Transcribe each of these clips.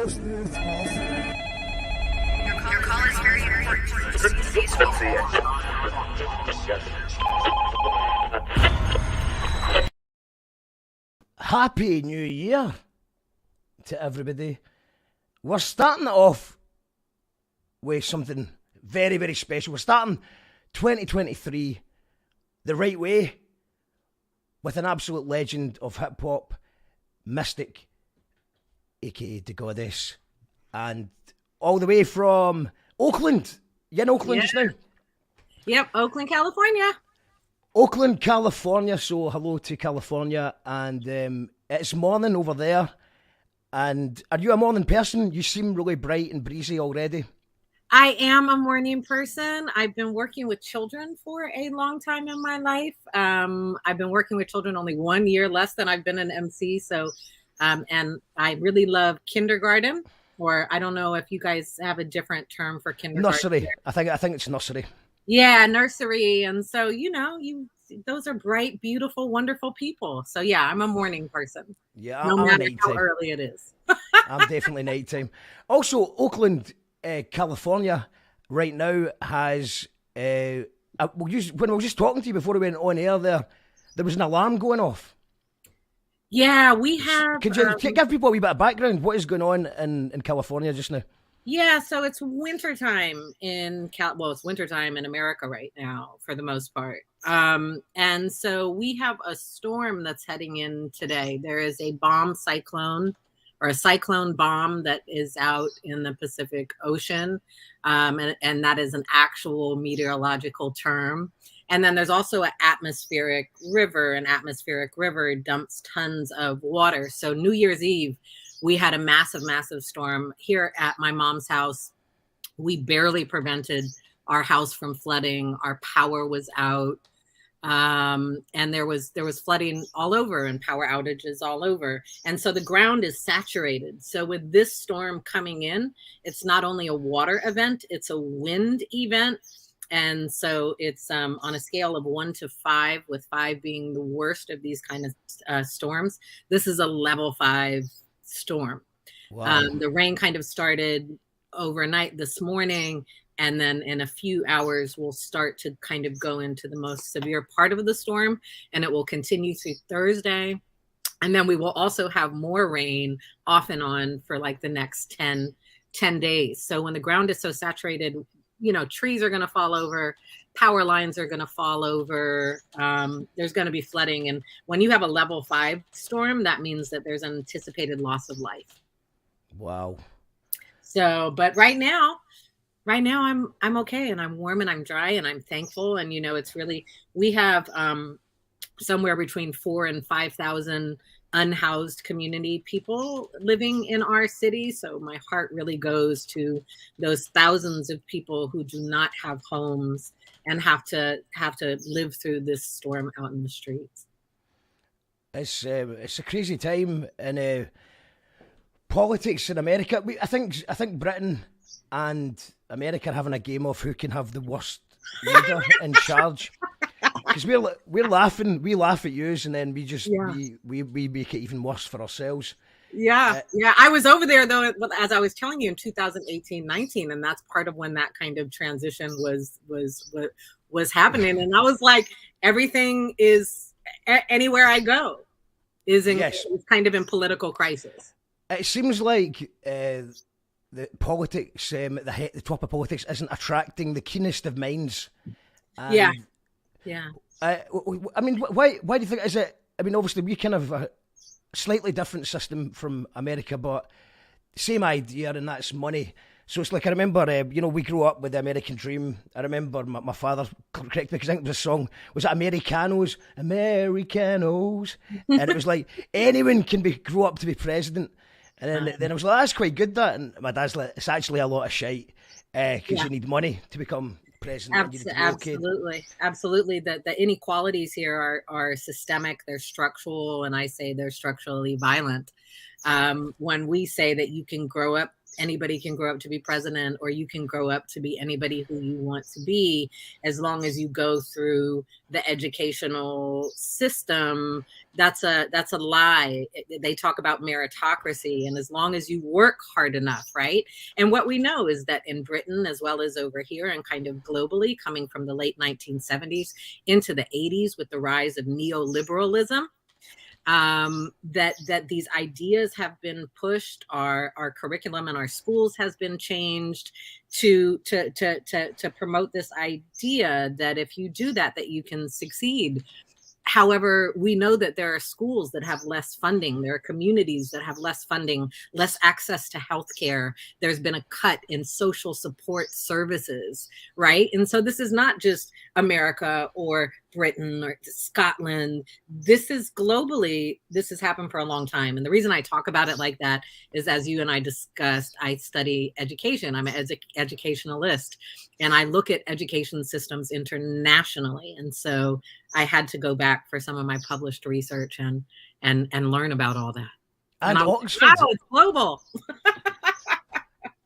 Your call is very important. Happy New Year to everybody. We're starting it off with something very, very special. We're starting 2023 the right way with an absolute legend of hip-hop, Mystic, aka the Goddess, and all the way from Oakland. You in Oakland just now? Yep, Oakland, California. Oakland, California, so hello to California, and it's morning over there. And are you a morning person? You seem really bright and breezy already. I am a morning person. I've been working with children for a long time in my life. I've been working with children only 1 year less than I've been an MC. So, and I really love kindergarten, or I don't know if you guys have a different term for kindergarten. Nursery. I think it's nursery. Yeah, nursery. And so, those are bright, beautiful, wonderful people. So yeah, I'm a morning person. Yeah, no I'm matter nighttime. how early it is. I'm definitely nighttime. Also, Oakland, California, right now has. When I was just talking to you before we went on air, there was an alarm going off. Yeah, we have. Could you give people a wee bit of background? What is going on in California just now? Yeah, so it's wintertime it's wintertime in America right now for the most part. And so we have a storm that's heading in today. There is a bomb cyclone or a cyclone bomb that is out in the Pacific Ocean. And that is an actual meteorological term. And then there's also an atmospheric river. An atmospheric river dumps tons of water. So New Year's Eve, we had a massive, massive storm here at my mom's house. We barely prevented our house from flooding. Our power was out. And there was flooding all over and power outages all over. And so the ground is saturated. So with this storm coming in, it's not only a water event, it's a wind event. And so it's on a scale of 1 to 5, with 5 being the worst of these kind of storms. This is a level 5 storm. Wow. The rain kind of started overnight this morning, and then in a few hours we'll start to kind of go into the most severe part of the storm, and it will continue through Thursday. And then we will also have more rain off and on for like the next 10 days. So when the ground is so saturated, trees are going to fall over, power lines are going to fall over. There's going to be flooding. And when you have a level 5 storm, that means that there's an anticipated loss of life. Wow. So, but right now I'm okay, and I'm warm and I'm dry and I'm thankful. And, it's really, we have somewhere between 4,000 and 5,000 unhoused community people living in our city. So my heart really goes to those thousands of people who do not have homes and have to live through this storm out in the streets. It's a crazy time in politics in America. I think Britain and America are having a game of who can have the worst leader in charge. Because we're laughing, we laugh at yous, and then we just we make it even worse for ourselves. Yeah. I was over there though, as I was telling you, in 2018-19, and that's part of when that kind of transition was happening. And I was like, everything is anywhere I go is kind of in political crisis. It seems like the politics, the top of politics, isn't attracting the keenest of minds. Yeah. I mean, why do you think is it? I mean, obviously we kind of a slightly different system from America, but same idea, and that's money. So it's like, I remember, we grew up with the American dream. I remember my father, correct me, because I think the song was Americanos, and it was like anyone can grow up to be president. And then I was like, that's quite good, that. And my dad's like, it's actually a lot of shite because you need money to become president. Absolutely. The inequalities here are systemic, they're structural, and I say they're structurally violent. When we say that you can grow up anybody can grow up to be president, or you can grow up to be anybody who you want to be, as long as you go through the educational system. That's a lie. They talk about meritocracy, and as long as you work hard enough, right? And what we know is that in Britain, as well as over here and kind of globally, coming from the late 1970s into the 80s with the rise of neoliberalism, that these ideas have been pushed. Our curriculum in our schools has been changed to promote this idea that if you do that, that you can succeed. However, we know that there are schools that have less funding. There are communities that have less funding, less access to healthcare. There's been a cut in social support services, right? And so this is not just America or Britain or Scotland. This is globally, this has happened for a long time. And the reason I talk about it like that is, as you and I discussed, I study education. I'm an educationalist, and I look at education systems internationally. And so I had to go back for some of my published research and learn about all that. And Oxford. Wow, it's global.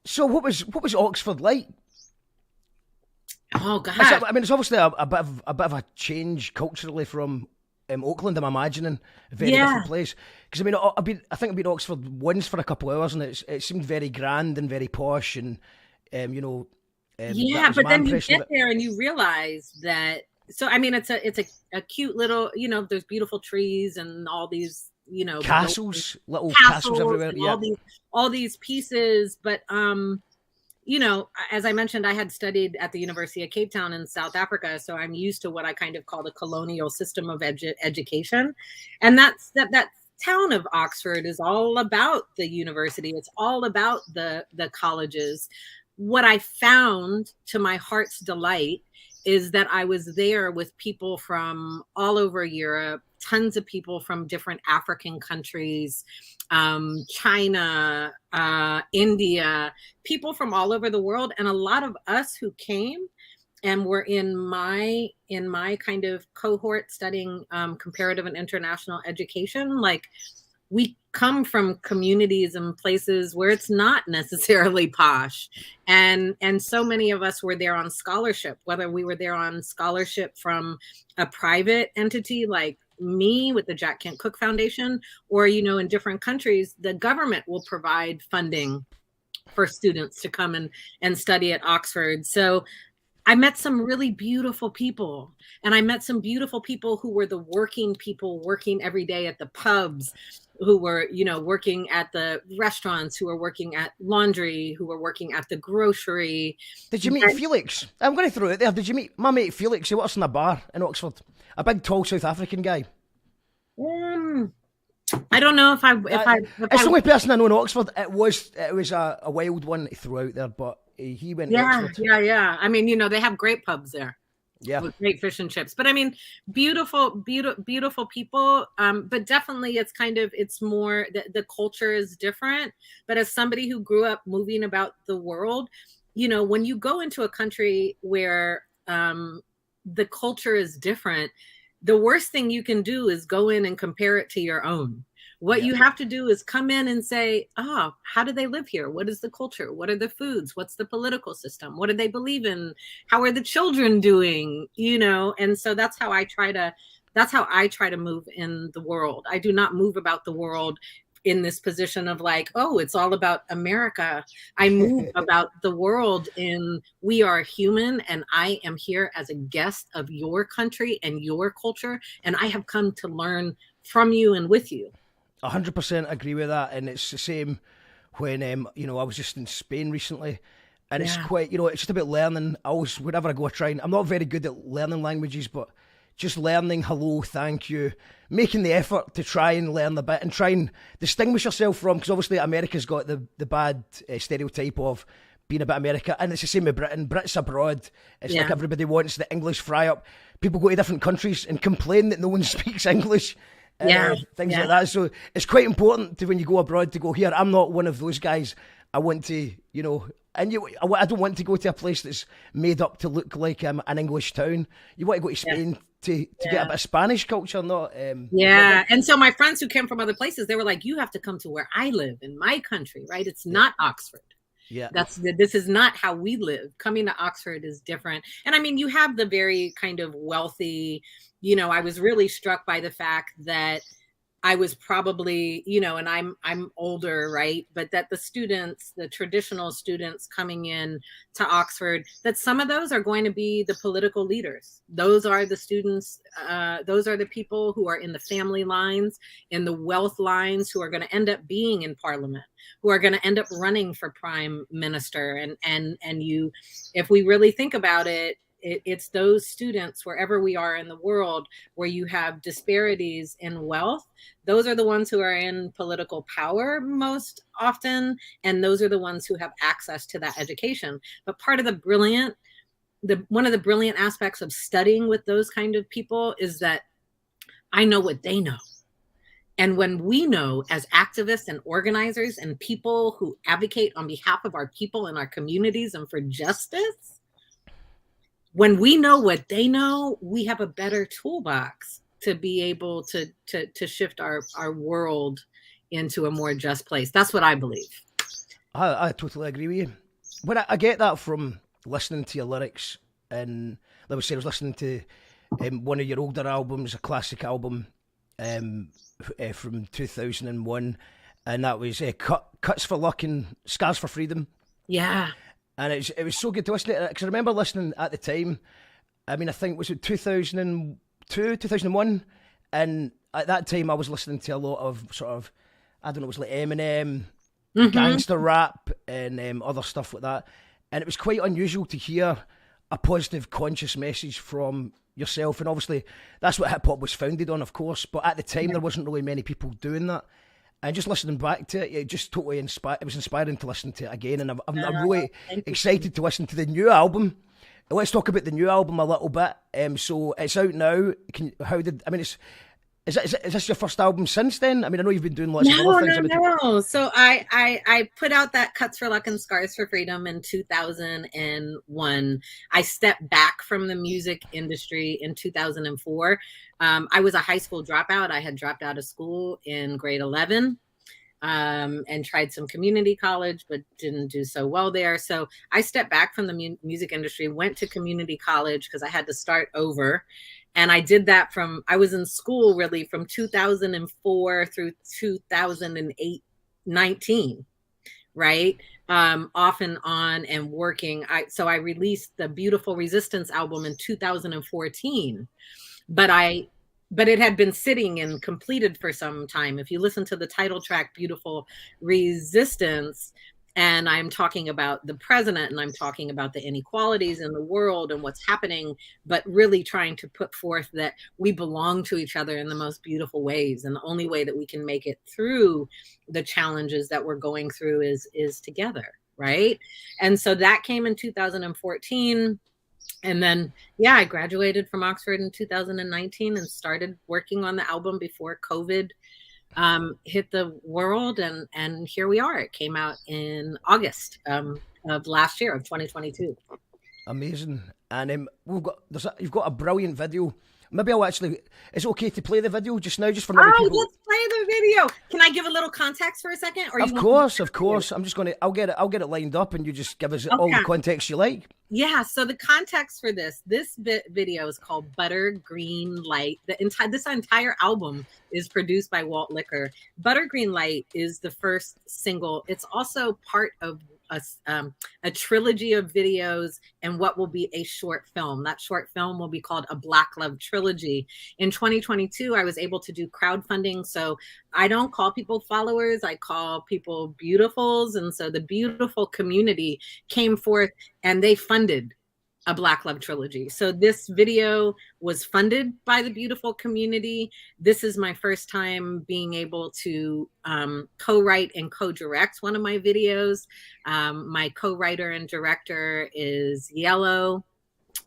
So what was Oxford like? Oh God! I mean, it's obviously a bit of a change culturally from Oakland. I'm imagining a very different place. Because I mean, I think I've been to Oxford once for a couple of hours, and it seemed very grand and very posh, and you know. But then you get there and you realize that. So I mean, it's a cute little, you know, there's beautiful trees and all these, you know, little castles everywhere. Yeah. All these pieces, but you know, as I mentioned, I had studied at the University of Cape Town in South Africa, so I'm used to what I kind of call the colonial system of education, and that town of Oxford is all about the university. It's all about the colleges. What I found, to my heart's delight, is that I was there with people from all over Europe, tons of people from different African countries, China, India, people from all over the world. And a lot of us who came and were in my kind of cohort studying comparative and international education, like, we come from communities and places where it's not necessarily posh. And so many of us were there on scholarship, whether we were there on scholarship from a private entity like me with the Jack Kent Cooke Foundation, or, you know, in different countries, the government will provide funding for students to come and study at Oxford. So I met some really beautiful people, and I met some beautiful people who were the working people working every day at the pubs, who were, you know, working at the restaurants, who were working at laundry, who were working at the grocery. Did you meet Felix? I'm going to throw it there. Did you meet my mate Felix? He works in a bar in Oxford. A big, tall South African guy. I don't know if it's the only person I know in Oxford. It was a wild one to throw out there, but he went to Oxford. Yeah. I mean, you know, they have great pubs there. Yeah, with great fish and chips. But I mean, beautiful people. But definitely, it's more the culture is different. But as somebody who grew up moving about the world, you know, when you go into a country where the culture is different, the worst thing you can do is go in and compare it to your own. What you have to do is come in and say, oh, how do they live here? What is the culture? What are the foods? What's the political system? What do they believe in? How are the children doing? You know, and so that's how I try to move in the world. I do not move about the world in this position of like, oh, it's all about America. I move about the world in, we are human, and I am here as a guest of your country and your culture, and I have come to learn from you and with you. 100% agree with that, and it's the same when you know, I was just in Spain recently, and it's quite, you know, it's just about learning. I always, whenever I go, I'm not very good at learning languages, but just learning hello, thank you, making the effort to try and learn a bit and try and distinguish yourself from, because obviously America's got the bad stereotype of being a bit America, and it's the same with Britain. Brits abroad, it's like everybody wants the English fry up. People go to different countries and complain that no one speaks English. Things like that. So it's quite important to, when you go abroad, to go, here, I'm not one of those guys. I want to, you know, and I don't want to go to a place that's made up to look like an English town. You want to go to Spain to get a bit of Spanish culture, not. And so my friends who came from other places, they were like, you have to come to where I live in my country, right? It's not Oxford. Yeah. This is not how we live. Coming to Oxford is different. And I mean, you have the very kind of wealthy, I was really struck by the fact that I was probably, and I'm older, right? But that the traditional students coming in to Oxford, that some of those are going to be the political leaders. Those are the students, those are the people who are in the family lines, in the wealth lines, who are going to end up being in parliament, who are going to end up running for prime minister. And if we really think about it, it's those students, wherever we are in the world, where you have disparities in wealth. Those are the ones who are in political power most often, and those are the ones who have access to that education. But part of one of the brilliant aspects of studying with those kind of people is that I know what they know. And when we know, as activists and organizers and people who advocate on behalf of our people and our communities and for justice, when we know what they know, we have a better toolbox to be able to shift our world into a more just place. That's what I believe. I totally agree with you. But I get that from listening to your lyrics. And like I said, I was listening to one of your older albums, a classic album from 2001. And that was Cuts for Luck and Scars for Freedom. Yeah. And it was so good to listen to it, because I remember listening at the time. I mean, I think, was it 2002, 2001? And at that time, I was listening to a lot of sort of, I don't know, it was like Eminem, gangster rap, and other stuff like that. And it was quite unusual to hear a positive, conscious message from yourself. And obviously, that's what hip hop was founded on, of course. But at the time, there wasn't really many people doing that. And just listening back to it, it just totally inspired. It was inspiring to listen to it again, and I'm really excited to listen to the new album. Let's talk about the new album a little bit. So it's out now. Is this your first album since then? I mean, I know you've been doing lots of other things. No. So I put out that Cuts for Luck and Scars for Freedom in 2001. I stepped back from the music industry in 2004. I was a high school dropout. I had dropped out of school in grade 11 and tried some community college, but didn't do so well there. So I stepped back from the music industry, went to community college because I had to start over. And I did that I was in school really from 2004 through 2019, right? Off and on and working. So I released the Beautiful Resistance album in 2014, but it had been sitting and completed for some time. If you listen to the title track, Beautiful Resistance, and I'm talking about the president, and I'm talking about the inequalities in the world and what's happening, but really trying to put forth that we belong to each other in the most beautiful ways. And the only way that we can make it through the challenges that we're going through is together, right? And so that came in 2014. And then, I graduated from Oxford in 2019 and started working on the album before COVID hit the world, and here we are. It came out in August of last year, of 2022. Amazing. And you've got a brilliant video. Maybe is it okay to play the video just now, just for maybe people? Let's play the video. Can I give a little context for a second? Of course. I'm just I'll get it lined up, and you just give us all the context you like. Yeah. So the context for this video is called Buttergreen Light. This entire album is produced by Walt Liquor. Buttergreen Light is the first single. It's also part of a trilogy of videos and what will be a short film. That short film will be called a Black Love Trilogy. In 2022, I was able to do crowdfunding. So I don't call people followers, I call people beautifuls. And so the beautiful community came forth and they funded a Black Love Trilogy. So this video was funded by the beautiful community. This is my first time being able to co-write and co-direct one of my videos. My co-writer and director is Yellow.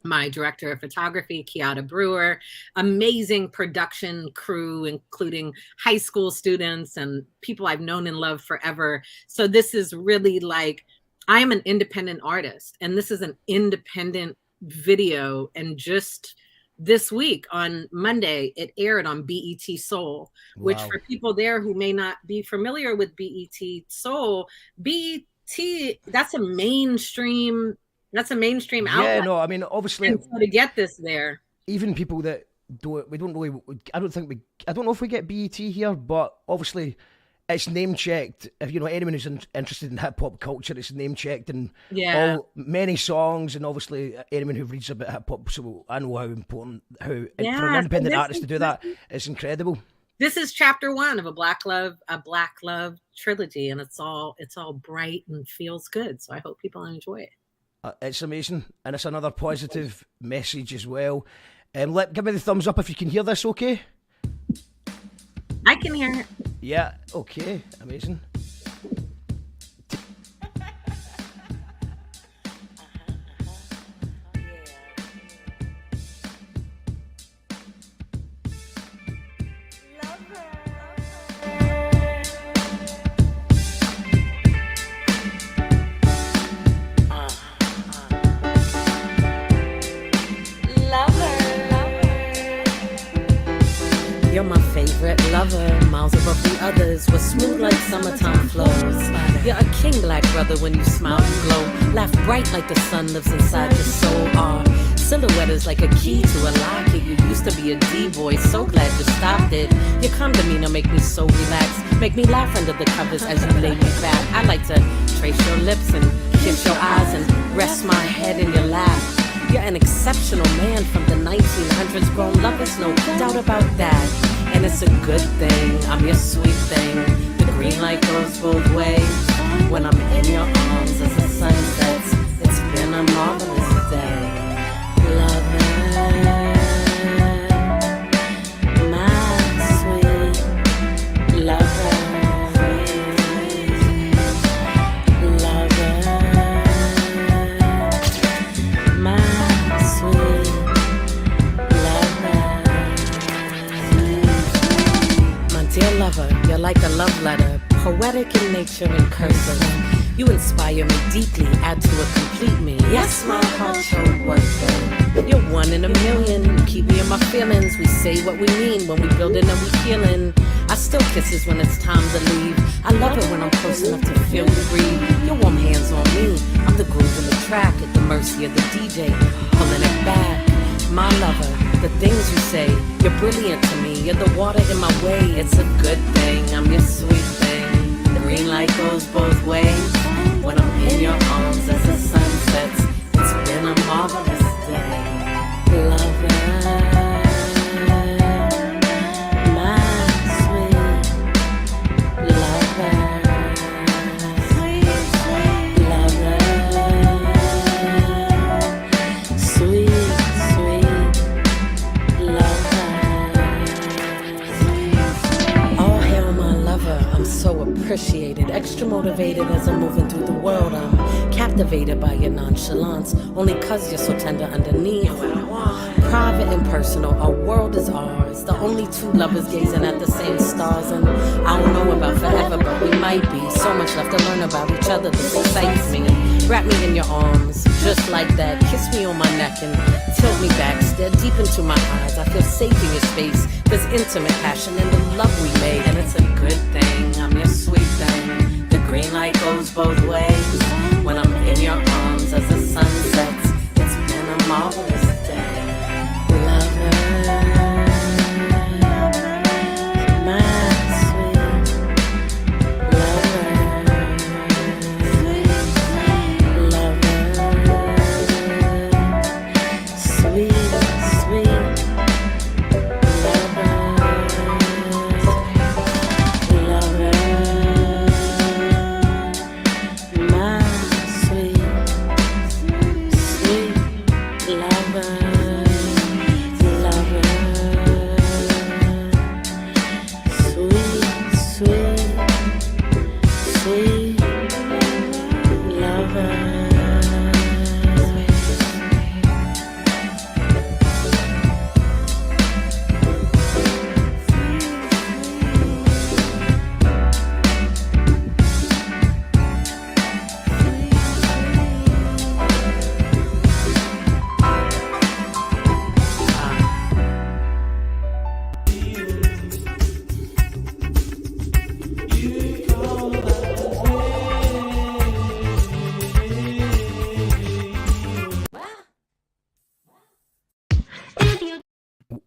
My director of photography, Kiata Brewer. Amazing production crew, including high school students and people I've known and loved forever. So this is really like, I am an independent artist, and this is an independent video. And just this week on Monday, it aired on BET Soul, which for people there who may not be familiar with BET Soul, BET T, that's a mainstream. That's a mainstream Yeah, outlet. no, I mean, obviously, And so to get this there, even people that we don't really, I don't know if we get BET here, but obviously it's name checked. If you know anyone who's interested in hip hop culture, it's name checked in yeah. all many songs, and obviously anyone who reads about hip hop, so I know how important and for an Yeah, so independent this artist to do that, it's incredible. this is chapter one of a Black Love trilogy, and it's all bright and feels good. So I hope people enjoy it. It's amazing, and it's another positive message as well. Give me the thumbs up if you can hear this, okay? I can hear it. Yeah, okay, amazing. You're my favorite lover, miles above the others, was smooth like summertime flows. You're a king, black brother, when you smile you glow. Laugh bright like the sun lives inside your soul. Our silhouette is like a key to a lock. You used to be a D-boy, so glad you stopped it. Your calm demeanor make me so relaxed. Make me laugh under the covers as you lay me back. I like to trace your lips and kiss your eyes and rest my head in your lap. You're an exceptional man from the 1900s. Grown lovers, no doubt about that. And it's a good thing, I'm your sweet thing. The green light goes both ways. When I'm in your arms as the sun sets, it's been a marvelous day. Loving, my sweet lover. Dear lover, you're like a love letter, poetic in nature and cursive. You inspire me deeply, add to a complete me. Yes, my heart showed one thing. You're one in a million, you keep me in my feelings. We say what we mean when we build it and we feeling. I still kisses when it's time to leave. I love it when I'm close enough to feel you breathe. Your warm hands on me, I'm the groove in the track at the mercy of the DJ, pulling it back. My lover, the things you say, you're brilliant to me. You're the water in my way, it's a good thing. I'm your sweet thing. The green light goes both ways. When I'm in your arms as the sun sets, it's been a marvelous day. Lover, my sweet lover. So appreciated, extra motivated as I'm moving through the world. I'm captivated by your nonchalance, only cause you're so tender underneath. Private and personal, our world is ours. The only two lovers gazing at the same stars. And I don't know about forever, but we might be. So much left to learn about each other, this excites me. Wrap me in your arms, just like that. Kiss me on my neck and tilt me back. Stare deep into my eyes, I feel safe in your space. There's intimate passion in the love we made, and it's a good thing. I'm your sweet thing. The green light goes both ways. When I'm in your arms as the sun sets, it's been a marvelous day. Lover, my sweet lover. Sweet, sweet lover.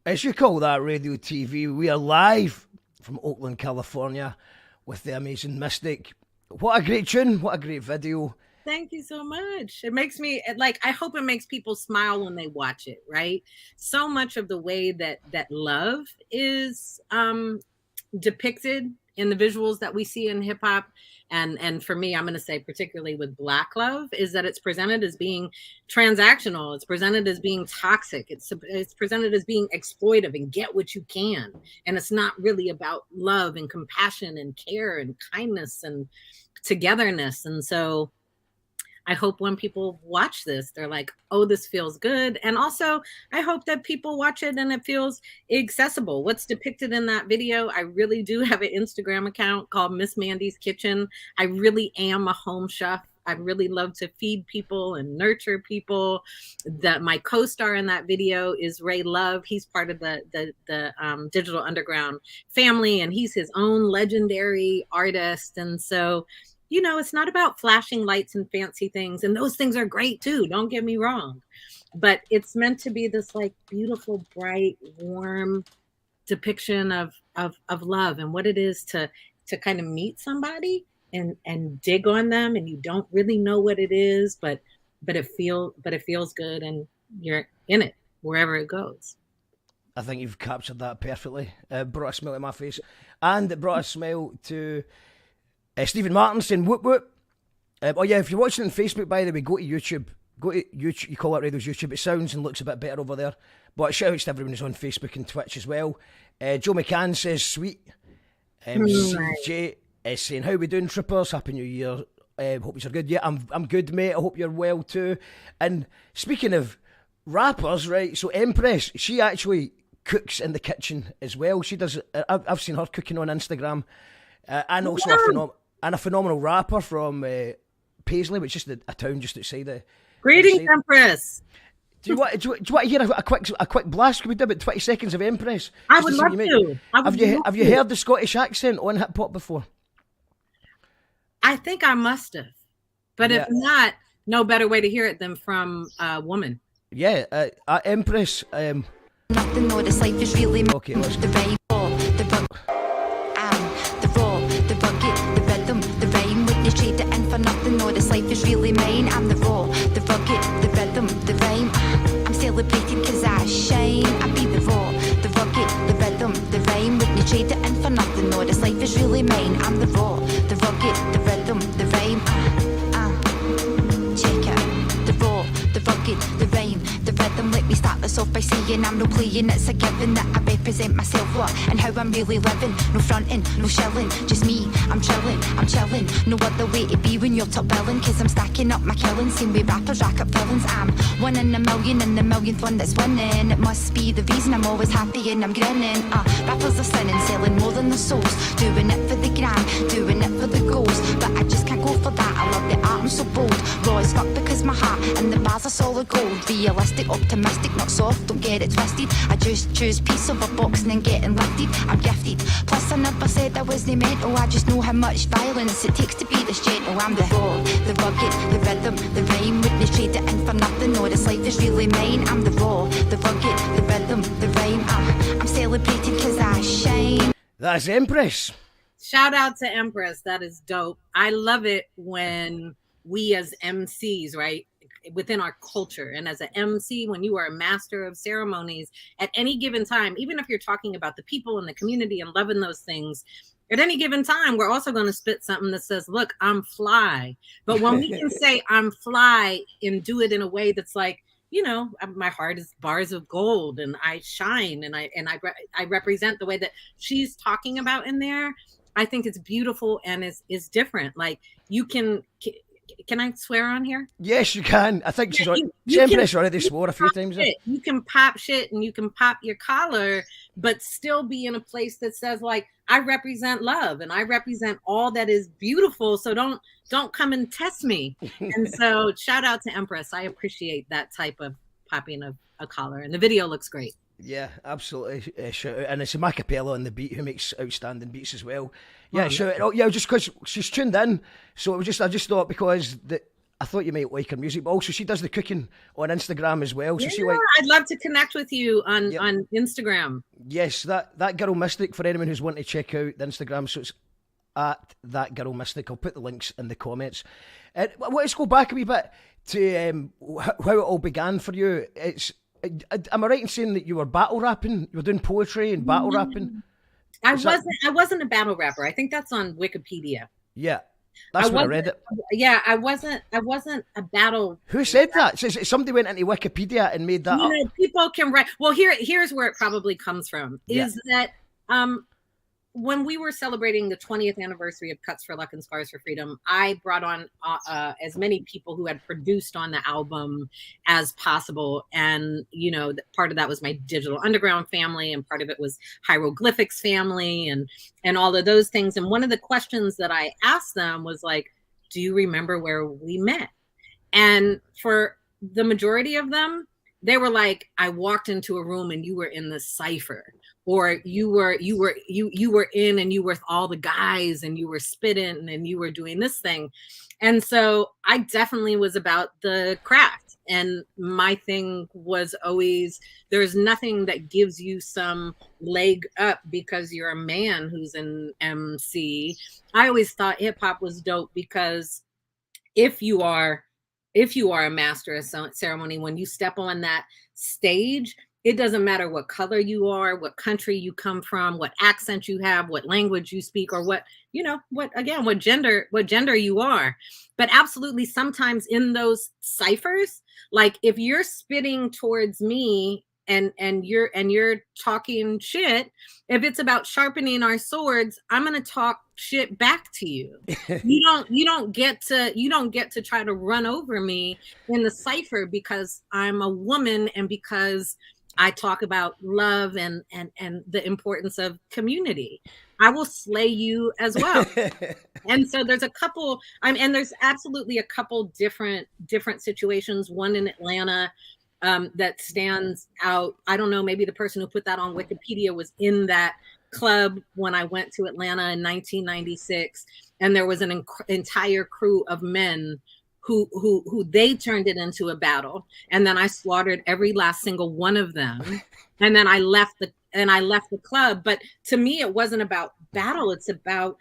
As you call that, Radio TV, we are live from Oakland, California, with the amazing Mystic. What a great tune! What a great video! Thank you so much. It makes me like, I hope it makes people smile when they watch it, right? So much of the way that love is depicted in the visuals that we see in hip hop, and for me, I'm going to say particularly with Black love, is that it's presented as being transactional. It's presented as being toxic. It's presented as being exploitive and get what you can. And it's not really about love and compassion and care and kindness and togetherness. And so I hope when people watch this, they're like, oh, this feels good. And also, I hope that people watch it and it feels accessible. What's depicted in that video, I really do have an Instagram account called Miss Mandy's Kitchen. I really am a home chef. I really love to feed people and nurture people. My co-star in that video is Ray Love. He's part of the Digital Underground family, and he's his own legendary artist. And so, you know, it's not about flashing lights and fancy things. And those things are great too. Don't get me wrong. But it's meant to be this like beautiful, bright, warm depiction of love and what it is to kind of meet somebody and dig on them. And you don't really know what it is, but it feels good and you're in it wherever it goes. I think you've captured that perfectly. Brought a smile to my face. And it brought a smile to Stephen Martin saying whoop whoop. Oh yeah, if you're watching on Facebook, by the way, go to YouTube. Go to YouTube. You call that Radio's YouTube. It sounds and looks a bit better over there. But shout outs to everyone who's on Facebook and Twitch as well. Joe McCann says sweet. CJ is saying, how we doing, Trippers? Happy New Year. Hope you're good. Yeah, I'm good, mate. I hope you're well too. And speaking of rappers, right, so Empress, she actually cooks in the kitchen as well. She does. I've seen her cooking on Instagram. And also a phenomenal rapper from Paisley, which is just a town just outside. Greetings, Empress. Do you want to hear a quick blast? Can we do about 20 seconds of Empress? I would love to. Have you heard the Scottish accent on hip hop before? I think I must have, but if not, no better way to hear it than from a woman. Yeah, Empress. Nothing more, this life is really okay. Let's the rainbow, the bug, the raw, the rugged, the rhythm, the rhyme. Wouldn't you trade it in for nothing more? This life is really mine. I'm the raw, the rugged, the rhythm, the rhyme. I'm celebrating 'cause I shine. I be the raw, the rugged, the rhythm, the rhyme. Wouldn't you trade it in for nothing more? This life is really mine. I'm the raw, the rugged, the rhythm, the rhyme. Check it. The raw, the rugged, the rhyme, the rhythm. Let me start this off by saying I'm no playing. It's a given that I represent myself, what and how I'm really living. No fronting, no shilling, just me. I'm chilling. No other way to be when you're top billing. 'Cause I'm stacking up my killings. Same way rappers rack up villains. I'm one in a million and the millionth one that's winning. It must be the reason I'm always happy and I'm grinning. Rappers are sinning, selling more than their souls. Doing it for the gram, doing it for the goals. But I just can't go for that. I love the art, I'm so bold. Raw as fuck because my heart and the bars are solid gold. Realistic, optimistic, not soft, don't get it twisted. I just choose piece of a box and then getting lifted. I'm gifted. Plus I never said I wasn't mental. I just know how much violence it takes to be this gentle. I'm the raw, the rugged, the rhythm, the rhyme. Wouldn't trade it in for nothing. No, this life is really mine. I'm the raw, the rugged, the rhythm, the rhyme. I'm celebrating 'cause I shine. That's Empress. Shout out to Empress. That is dope. I love it when we as MCs, right, within our culture, and as an MC, when you are a master of ceremonies at any given time, even if you're talking about the people in the community and loving those things, at any given time, we're also going to spit something that says, look, I'm fly. But when we can say I'm fly and do it in a way that's like, you know, my heart is bars of gold and I shine and I represent the way that she's talking about in there, I think it's beautiful and is different. Like you can I swear on here? Yes, you can. I think she's Empress already swore a few times. You can pop shit and you can pop your collar, but still be in a place that says like, I represent love and I represent all that is beautiful. So don't come and test me. And so shout out to Empress. I appreciate that type of popping of a collar, and the video looks great. Yeah, absolutely. Shout out. And it's a Macapella on the beat who makes outstanding beats as well. Yeah, shout out. Oh, yeah, just because she's tuned in. So it was just, I just thought because I thought you might like her music, but also she does the cooking on Instagram as well. So Yeah, she like, I'd love to connect with you on Yep. on Instagram. yes, that girl Mystic, for anyone who's wanting to check out the Instagram. So it's at that girl Mystic. I'll put the links in the comments. Let's go back a wee bit to how it all began for you. Am I right in saying that you were battle rapping? You were doing poetry and battle rapping? I wasn't a battle rapper. I think that's on Wikipedia. Yeah, that's where I read it. Yeah, I wasn't a battle. Who said that? Somebody went into Wikipedia and made that up. People can write. Well, here's where it probably comes from. Is that when we were celebrating the 20th anniversary of Cuts for Luck and Scars for Freedom, I brought on as many people who had produced on the album as possible. And, part of that was my Digital Underground family, and part of it was Hieroglyphics family and all of those things. And one of the questions that I asked them was like, do you remember where we met? And for the majority of them, they were like, I walked into a room and you were in the cypher, or you were in and you were with all the guys and you were spitting and you were doing this thing. And so I definitely was about the craft. And my thing was always, there's nothing that gives you some leg up because you're a man who's an MC. I always thought hip hop was dope because if you are a master of ceremony, when you step on that stage, it doesn't matter what color you are, what country you come from, what accent you have, what language you speak, or what gender you are. But absolutely, sometimes in those ciphers, like if you're spitting towards me and you're talking shit, if it's about sharpening our swords, I'm gonna talk shit back to you. You don't get to try to run over me in the cipher because I'm a woman and because I talk about love and the importance of community. I will slay you as well. And so there's a couple, and there's absolutely a couple different situations. One in Atlanta that stands out. I don't know, maybe the person who put that on Wikipedia was in that club when I went to Atlanta in 1996, and there was an entire crew of men who they turned it into a battle, and then I slaughtered every last single one of them, and then I left the club. But to me, it wasn't about battle. It's about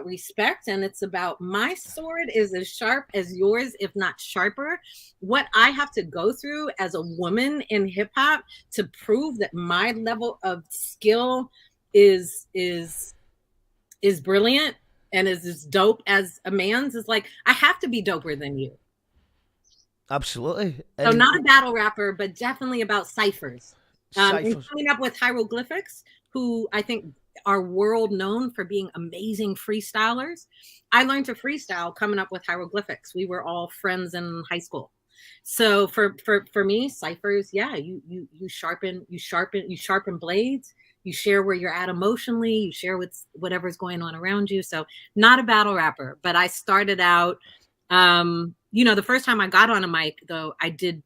respect, and it's about my sword is as sharp as yours, if not sharper. What I have to go through as a woman in hip hop to prove that my level of skill is brilliant and is as dope as a man's, is like, I have to be doper than you. Absolutely. So not a battle rapper, but definitely about ciphers. And coming up with Hieroglyphics, who I think are world known for being amazing freestylers. I learned to freestyle coming up with Hieroglyphics. We were all friends in high school. So for me, ciphers, yeah, you sharpen blades. You share where you're at emotionally. You share whatever's going on around you. So not a battle rapper, but I started out, the first time I got on a mic, though, I did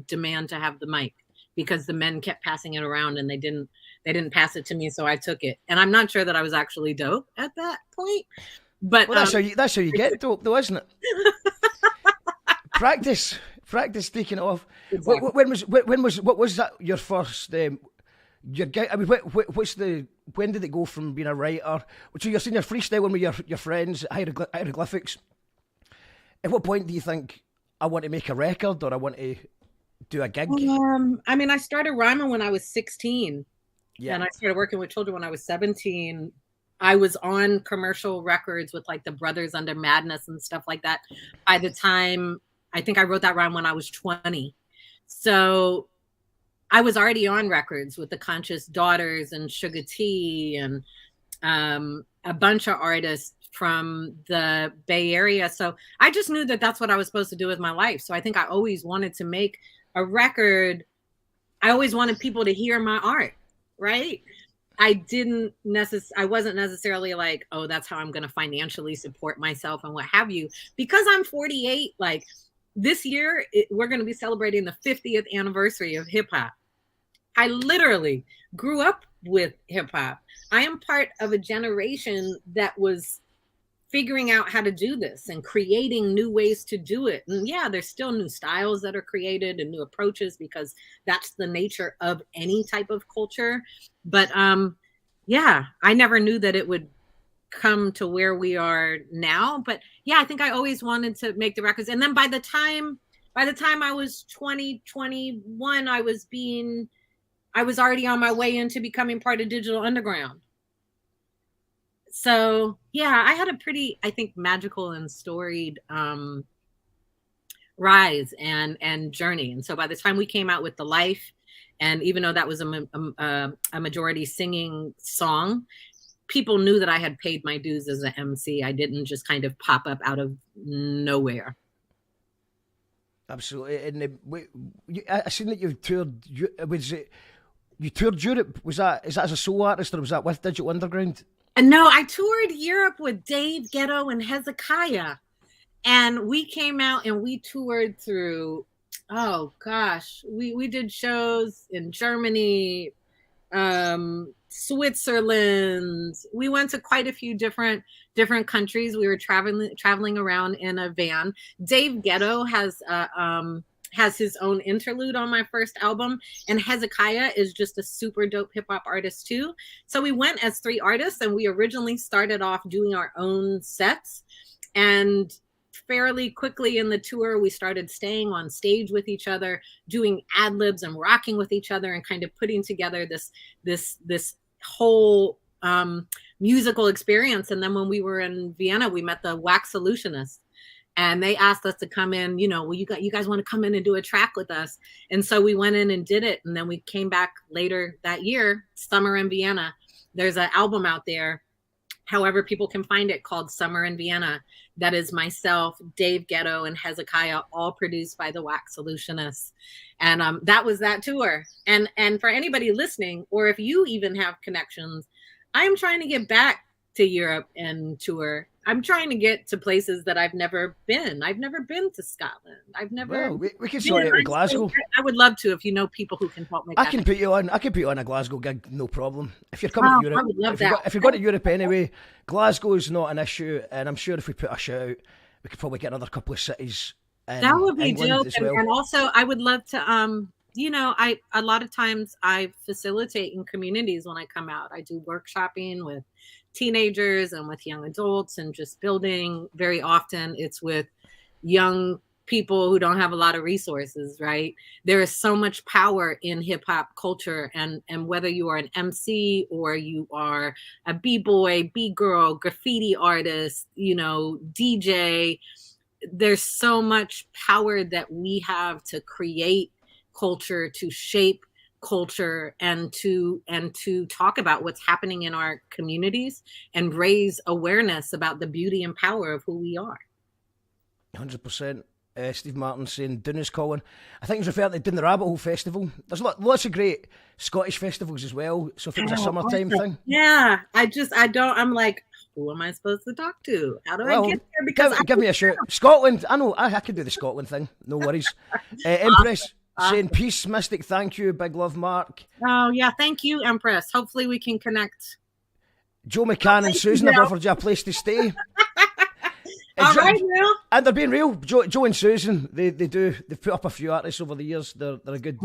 demand to have the mic because the men kept passing it around and they didn't pass it to me. So I took it, and I'm not sure that I was actually dope at that point. But well, that's how you get dope, though, isn't it? Practice, taking it off. Exactly. What was that your first? When did it go from being a writer? So you're saying you're freestyling with your friends, Hieroglyphics. At what point do you think, I want to make a record or I want to do a gig? I started rhyming when I was 16. Yeah. And I started working with children when I was 17. I was on commercial records with like the Brothers Under Madness and stuff like that. By the time, I think I wrote that rhyme when I was 20. So I was already on records with the Conscious Daughters and Sugar T and a bunch of artists from the Bay Area. So I just knew that that's what I was supposed to do with my life. So I think I always wanted to make a record. I always wanted people to hear my art, right? I wasn't necessarily like, oh, that's how I'm going to financially support myself and what have you. Because I'm 48, like this year, we're going to be celebrating the 50th anniversary of hip hop. I literally grew up with hip hop. I am part of a generation that was figuring out how to do this and creating new ways to do it. And yeah, there's still new styles that are created and new approaches, because that's the nature of any type of culture. But yeah, I never knew that it would come to where we are now. But yeah, I think I always wanted to make the records. And then by the time I was 21, I was already on my way into becoming part of Digital Underground. So yeah, I had a pretty, I think, magical and storied rise and journey. And so by the time we came out with The Life, and even though that was a majority singing song, people knew that I had paid my dues as an MC. I didn't just kind of pop up out of nowhere. Absolutely. And I seen that you toured. You toured Europe? Is that as a solo artist, or was that with Digital Underground? And no, I toured Europe with Dave Ghetto and Hezekiah, and we came out and we toured through. Oh gosh, we did shows in Germany, Switzerland. We went to quite a few different countries. We were traveling around in a van. Dave Ghetto has his own interlude on my first album, and Hezekiah is just a super dope hip hop artist too. So we went as 3 artists, and we originally started off doing our own sets, and fairly quickly in the tour, we started staying on stage with each other, doing ad libs and rocking with each other, and kind of putting together this whole musical experience. And then when we were in Vienna, we met the Wax Solutionists, and they asked us to come in. Well, you guys want to come in and do a track with us? And so we went in and did it. And then we came back later that year, Summer in Vienna. There's an album out there, however people can find it, called Summer in Vienna. That is myself, Dave Ghetto, and Hezekiah, all produced by the Wax Solutionists. And that was that tour. And for anybody listening, or if you even have connections, I'm trying to get back to Europe and tour. I'm trying to get to places that I've never been. I've never been to Scotland. I've never. Well, we can sort it with Glasgow. I would love to, if you know people who can help me. I can put you on a Glasgow gig, no problem. If you're coming to Europe, I would love that. If you're going to Europe anyway, Glasgow is not an issue. And I'm sure if we put a shout out, we could probably get another couple of cities. That would be England dope. as well. And also, I would love to. A lot of times I facilitate in communities when I come out. I do workshopping with teenagers and with young adults, and just building. Very often it's with young people who don't have a lot of resources, right? There is so much power in hip hop culture, and whether you are an MC or you are a b-boy, b-girl, graffiti artist, DJ, there's so much power that we have to create culture, to shape culture, and to talk about what's happening in our communities, and raise awareness about the beauty and power of who we are. 100%. Steve Martin saying Doon is calling. I think he's referring to Doon the Rabbit Hole Festival. There's lots of great Scottish festivals as well. So if it was a summertime thing. Yeah, I'm like, who am I supposed to talk to? How do I get there? Because give me a shout. Scotland. I know. I can do the Scotland thing. No worries. Empress saying peace, Mystic. Thank you. Big love, Mark. Oh yeah, thank you, Empress. Hopefully we can connect. Joe McCann and Susan have offered you a place to stay. All right, Will. And they're being real. Joe and Susan, they've put up a few artists over the years. They're a good,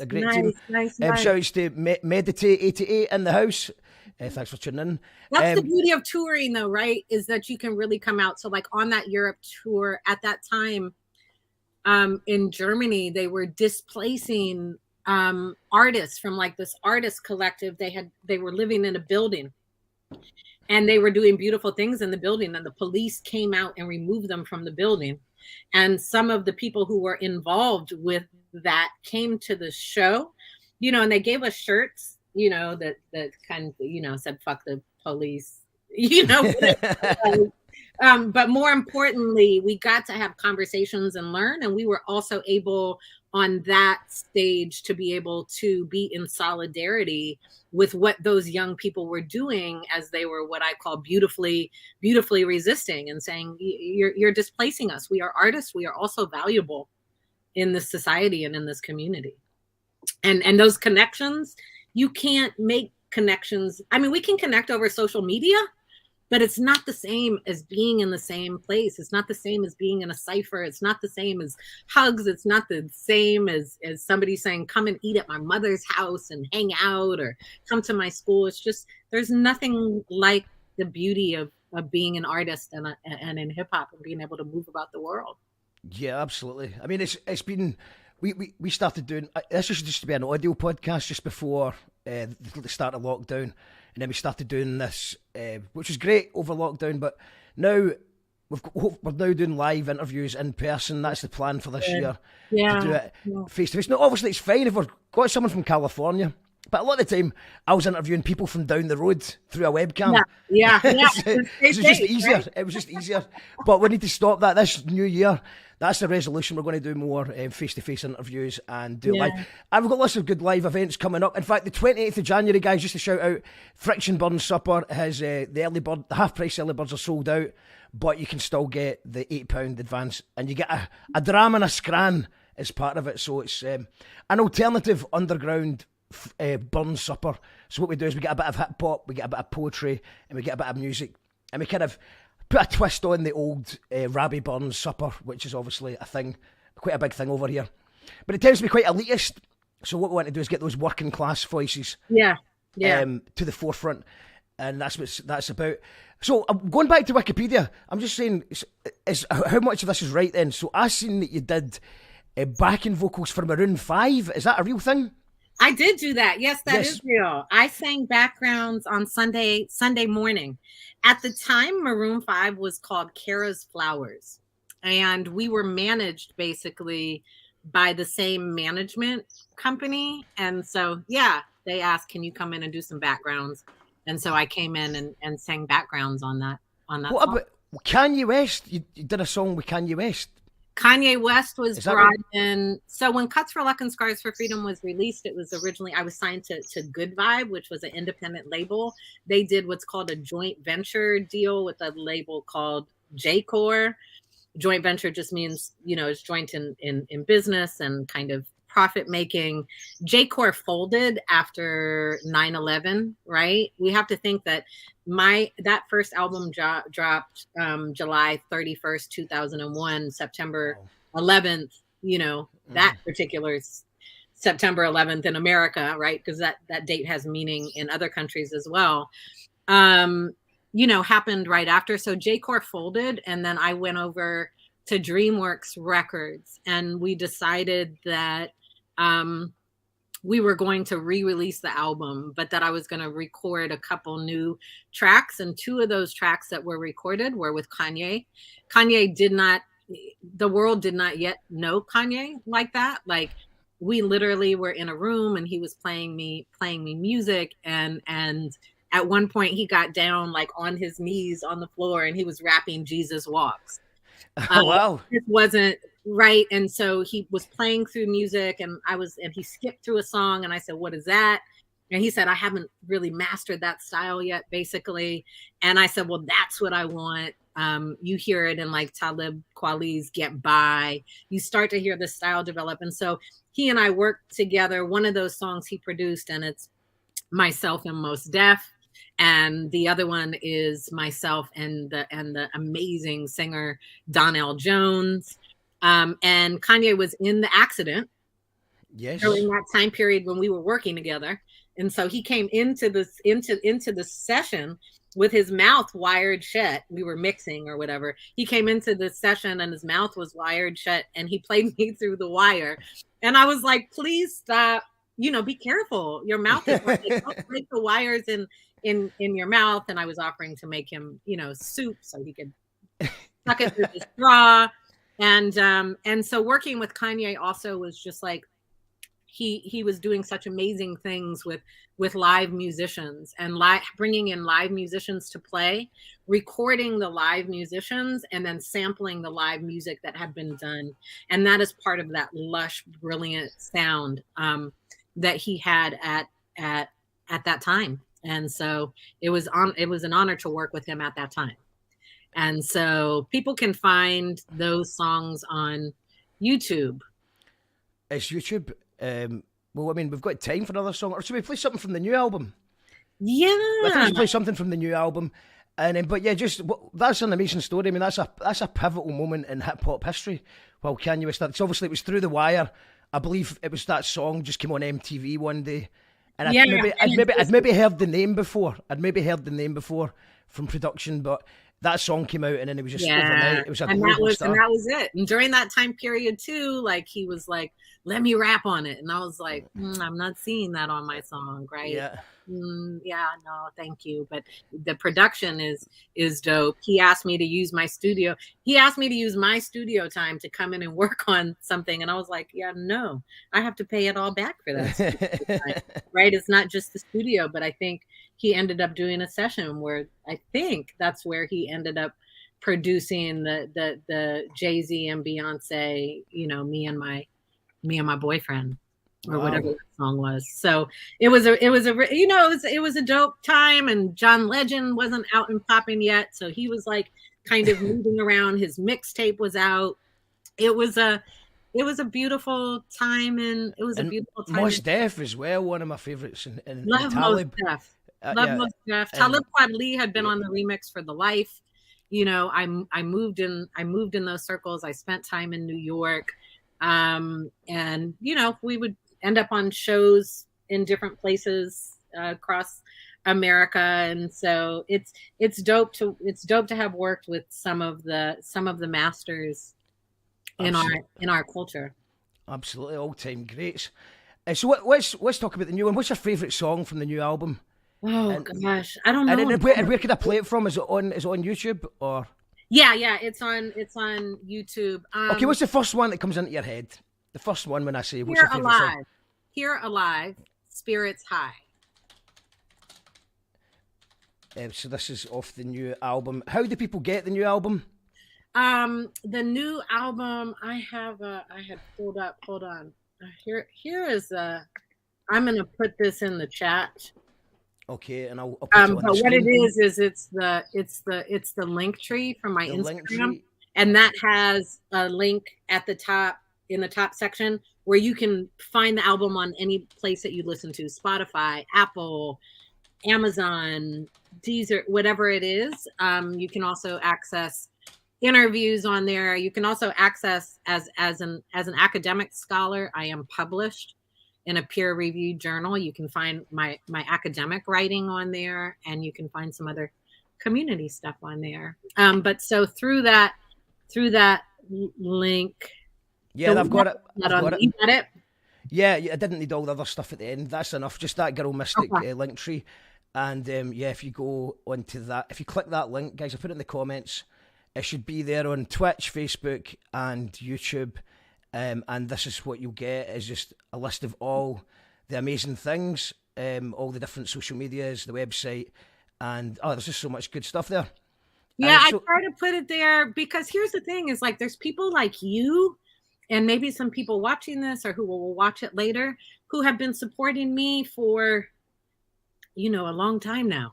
a great team. Nice. Shouts to Meditate 88 in the house. Thanks for tuning in. That's the beauty of touring, though, right? Is that you can really come out. So, like on that Europe tour at that time, in Germany, they were displacing artists from like this artist collective. They were living in a building, and they were doing beautiful things in the building, and the police came out and removed them from the building. And some of the people who were involved with that came to the show, and they gave us shirts, that kind of, said, fuck the police, but more importantly, we got to have conversations and learn. And we were also able on that stage to be able to be in solidarity with what those young people were doing, as they were what I call beautifully resisting and saying, you're displacing us. We are artists. We are also valuable in this society and in this community. And those connections, you can't make connections. I mean, we can connect over social media, but it's not the same as being in the same place. It's not the same as being in a cipher. It's not the same as hugs. It's not the same as somebody saying, come and eat at my mother's house and hang out, or come to my school. It's just, there's nothing like the beauty of being an artist and in hip hop and being able to move about the world. Yeah, absolutely. I mean, it's been, we started doing, this used to be an audio podcast just before the start of lockdown, and then we started doing this, which was great over lockdown, but now we're now doing live interviews in person. That's the plan for this year. Yeah. To do it face to face. Now, obviously, it's fine if we've got someone from California, but a lot of the time I was interviewing people from down the road through a webcam. Yeah. It was just easier. Right? It was just easier. But we need to stop that this new year. That's the resolution. We're going to do more face-to-face interviews and do it live. And we've got lots of good live events coming up. In fact, the 28th of January, guys, just to shout out, Friction Burn Supper has the half-price early birds are sold out, but you can still get the £8 advance, and you get a dram and a scran as part of it. So it's an alternative underground burn supper. So what we do is we get a bit of hip-hop, we get a bit of poetry, and we get a bit of music, and we kind of put a twist on the old Rabbi Burns supper, which is obviously a thing, quite a big thing over here. But it tends to be quite elitist. So what we want to do is get those working class voices to the forefront. And that's what that's about. So going back to Wikipedia, I'm just saying, is how much of this is right then? So I seen that you did backing vocals for Maroon 5. Is that a real thing? I did do that. Yes, that is real. I sang backgrounds on Sunday morning. At the time, Maroon 5 was called Kara's Flowers. And we were managed basically by the same management company. And so, they asked, can you come in and do some backgrounds? And so I came in and sang backgrounds on that What song. about Kanye West? You did a song with Kanye West. Kanye West was brought in. So when Cuts for Luck and Scars for Freedom was released, it was originally, I was signed to Good Vibe, which was an independent label. They did what's called a joint venture deal with a label called J-Core. Joint venture just means, it's joint in business and kind of profit making. J-Core folded after 9/11, right? We have to think that that first album dropped July 31st, 2001, September 11th, that particular September 11th in America, right? Because that date has meaning in other countries as well. Happened right after. So J-Core folded, and then I went over to DreamWorks Records, and we decided that we were going to re-release the album, but that I was going to record a couple new tracks. And two of those tracks that were recorded were with Kanye. The world did not yet know Kanye like that. Like, we literally were in a room and he was playing me music. And at one point he got down like on his knees on the floor and he was rapping Jesus Walks. Oh, wow. It wasn't right. And so he was playing through music and he skipped through a song and I said, what is that? And he said, I haven't really mastered that style yet, basically. And I said, well, that's what I want. You hear it in like Talib Kweli's Get By. You start to hear the style develop. And so he and I worked together. One of those songs he produced, and it's myself and Mos Def. And the other one is myself and the amazing singer Donnell Jones. And Kanye was in the accident during that time period when we were working together. And so he came into the session with his mouth wired shut. We were mixing or whatever. He came into the session and his mouth was wired shut and he played me through the wire. And I was like, please stop, be careful. Your mouth is like, don't break the wires in your mouth. And I was offering to make him, soup so he could suck it through the straw. And so working with Kanye also was just like, he was doing such amazing things with live musicians and bringing in live musicians to play, recording the live musicians, and then sampling the live music that had been done. And that is part of that lush, brilliant sound that he had at that time. And so it was an honor to work with him at that time. And so people can find those songs on YouTube. It's YouTube. Well, I mean, we've got time for another song. Or should we play something from the new album? Yeah. Let's play something from the new album. And then, but yeah, that's an amazing story. I mean, that's a pivotal moment in hip hop history. While Kanye West started, 'cause obviously it was Through the Wire. I believe it was that song just came on MTV one day, and I'd maybe heard the name before. I'd maybe heard the name before from production, but that song came out and then it was just overnight. It was a global star. And that was it. And during that time period too, like he was like, "Let me rap on it," and I was like, "I'm not seeing that on my song, right?" Yeah. No, thank you. But the production is dope. He asked me to use my studio. He asked me to use my studio time to come in and work on something, and I was like, "Yeah, no, I have to pay it all back for that." Right? It's not just the studio, but I think he ended up doing a session where I think that's where he ended up producing the Jay-Z and Beyonce, me and my boyfriend. Or whatever that song was. So it was a dope time, and John Legend wasn't out and popping yet, so he was like kind of moving around. His mixtape was out. It was a beautiful time, and it was a beautiful time. Mos Def as well, one of my favorites. Love Mos Def. Mos Def. Talib Kweli had been on the remix for The Life. I moved in those circles. I spent time in New York. And we would end up on shows in different places across America, and so it's dope to have worked with some of the masters in our culture. Absolutely, all time greats. So let's talk about the new one. What's your favorite song from the new album? Oh gosh, I don't know. And where could I play it from? Is it on YouTube or? Yeah, it's on YouTube. Okay, what's the first one that comes into your head? The first one when I say what's your favorite song? Here Alive, Spirits High. So this is off the new album. How do people get the new album? The new album I had pulled up. Hold on. Here is I'm gonna put this in the chat. Okay, and I'll put it on but the what screen. it is it's the link tree from my Instagram, and that has a link at the top in the top section where you can find the album on any place that you listen to: Spotify, Apple, Amazon, Deezer, whatever it is. You can also access interviews on there. You can also access as an academic scholar. I am published in a peer-reviewed journal. You can find my academic writing on there, and you can find some other community stuff on there. But so through that link. Yeah, I've got it. You got it? Yeah, I didn't need all the other stuff at the end. That's enough. Just that Girl Mystic link tree. And if you go onto that, if you click that link, guys, I put it in the comments. It should be there on Twitch, Facebook, and YouTube. And this is what you'll get, is just a list of all the amazing things, all the different social medias, the website, and there's just so much good stuff there. Yeah, I try to put it there because here's the thing: is like there's people like you, and maybe some people watching this or who will watch it later, who have been supporting me for, a long time now.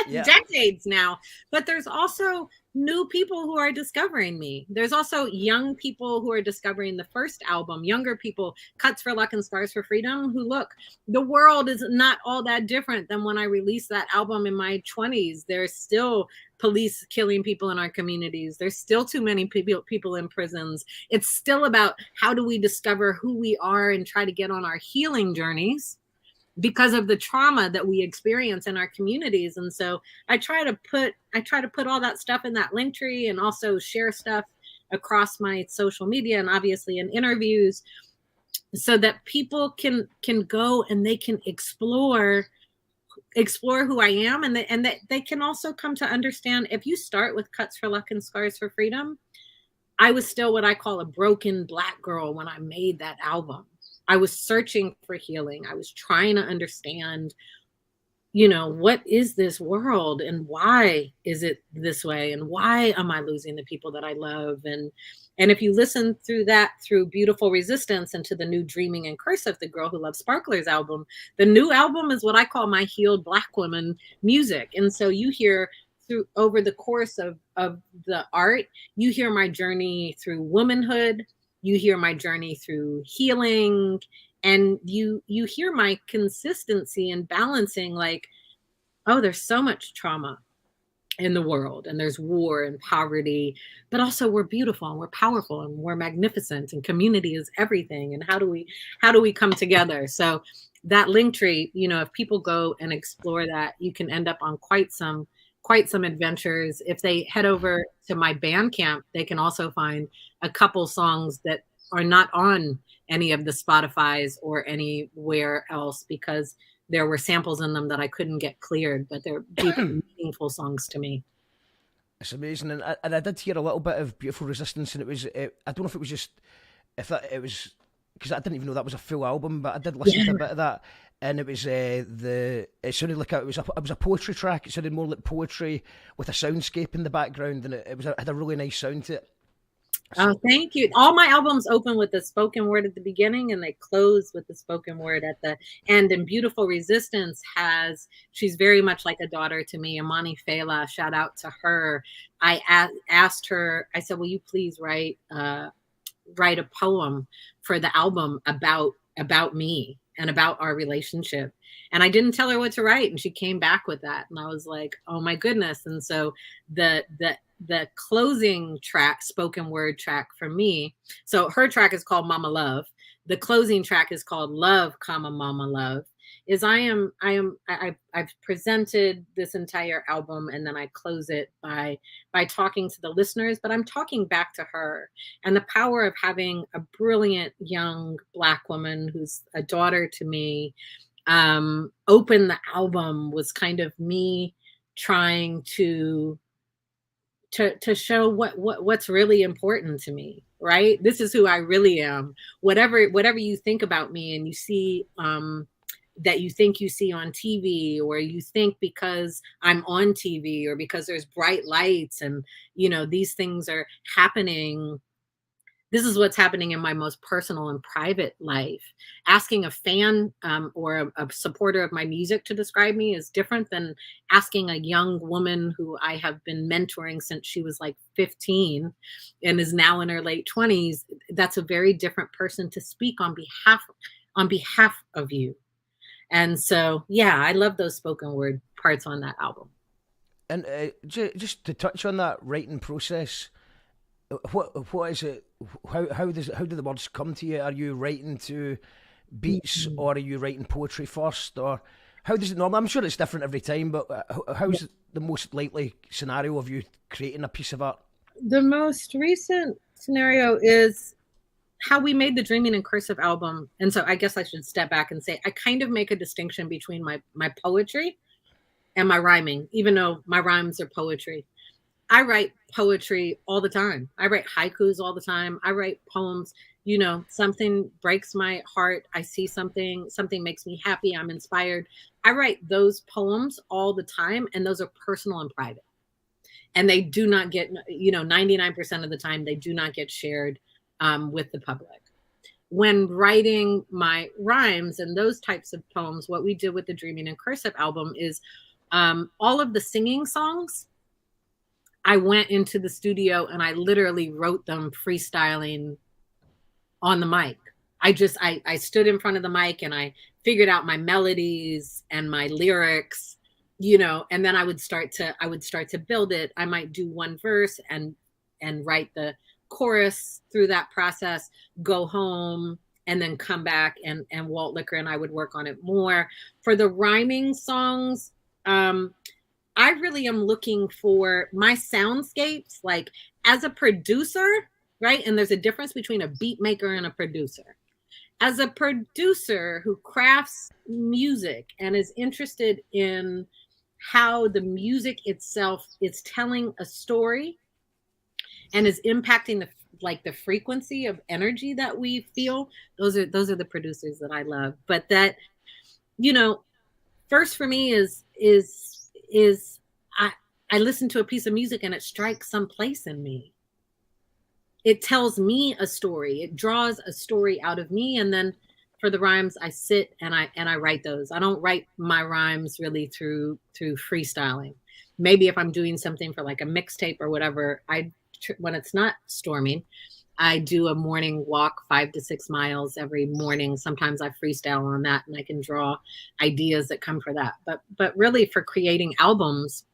Decades now. But there's also new people who are discovering me. There's also young people who are discovering the first album, younger people, Cuts for Luck and Scars for Freedom, who look, the world is not all that different than when I released that album in my 20s. There's still police killing people in our communities. There's still too many people in prisons. It's still about how do we discover who we are and try to get on our healing journeys because of the trauma that we experience in our communities. And so I try to put all that stuff in that link tree, and also share stuff across my social media and obviously in interviews, so that people can go and they can explore who I am, and they can also come to understand. If you start with Cuts for Luck and Scars for Freedom, I was still what I call a broken Black girl when I made that album. I was searching for healing. I was trying to understand, what is this world and why is it this way? And why am I losing the people that I love? And if you listen through Beautiful Resistance and to the new Dreaming and Cursive, the Girl Who Loves Sparklers album, the new album is what I call my healed Black woman music. And so you hear over the course of the art, you hear my journey through womanhood. You hear my journey through healing, and you hear my consistency in balancing, like, oh, there's so much trauma in the world, and there's war and poverty, but also we're beautiful and we're powerful and we're magnificent, and community is everything. And how do we come together? So that link tree, if people go and explore that, you can end up on quite some adventures. If they head over to my Bandcamp, they can also find a couple songs that are not on any of the Spotify's or anywhere else, because there were samples in them that I couldn't get cleared, but they're deeply meaningful songs to me. It's amazing, and I did hear a little bit of Beautiful Resistance, and I don't know if it was just it was because I didn't even know that was a full album, but I did listen to a bit of that, and it was it sounded like it was a poetry track. It sounded more like poetry with a soundscape in the background, and it had a really nice sound to it. Oh, thank you. All my albums open with the spoken word at the beginning, and they close with the spoken word at the end. And Beautiful Resistance she's very much like a daughter to me. Imani Fela, shout out to her. I asked her, I said, will you please write a poem for the album about me and about our relationship? And I didn't tell her what to write, and she came back with that, and I was like, oh my goodness. And so the closing track, spoken word track for me, so her track is called Mama Love. The closing track is called Love, Mama Love. I've presented this entire album, and then I close it by talking to the listeners, but I'm talking back to her. And the power of having a brilliant young Black woman who's a daughter to me open the album was kind of me trying to show what's really important to me, right? This is who I really am. Whatever you think about me, and you see that you think you see on TV, or you think because I'm on TV, or because there's bright lights and these things are happening. This is what's happening in my most personal and private life. Asking a fan or a supporter of my music to describe me is different than asking a young woman who I have been mentoring since she was like 15 and is now in her late 20s. That's a very different person to speak on behalf of you. And so, yeah, I love those spoken word parts on that album. And just to touch on that writing process, what is it? How do the words come to you? Are you writing to beats, or are you writing poetry first, or how does it normally? I'm sure it's different every time, but how's the most likely scenario of you creating a piece of art? The most recent scenario is how we made the Dreaming in Cursive album. And so I guess I should step back and say I kind of make a distinction between my poetry and my rhyming, even though my rhymes are poetry. I write poetry all the time. I write haikus all the time. I write poems. Something breaks my heart. I see something makes me happy. I'm inspired. I write those poems all the time, and those are personal and private. And they do not get, 99% of the time, they do not get shared with the public. When writing my rhymes and those types of poems, what we did with the Dreaming in Cursive album is all of the singing songs, I went into the studio and I literally wrote them freestyling on the mic. I stood in front of the mic and I figured out my melodies and my lyrics, and then I would start to build it. I might do one verse and write the chorus through that process, go home, and then come back, and Walt Liquor and I would work on it more. For the rhyming songs, I really am looking for my soundscapes, like as a producer, right? And there's a difference between a beat maker and a producer. As a producer who crafts music and is interested in how the music itself is telling a story and is impacting the frequency of energy that we feel, those are the producers that I love. But that, first for me is I listen to a piece of music and it strikes some place in me. It tells me a story. It draws a story out of me. And then for the rhymes, I sit and I write those. I don't write my rhymes really through freestyling. Maybe if I'm doing something for like a mixtape or whatever, when it's not storming, I do a morning walk 5 to 6 miles every morning. Sometimes I freestyle on that and I can draw ideas that come for that. But really for creating albums,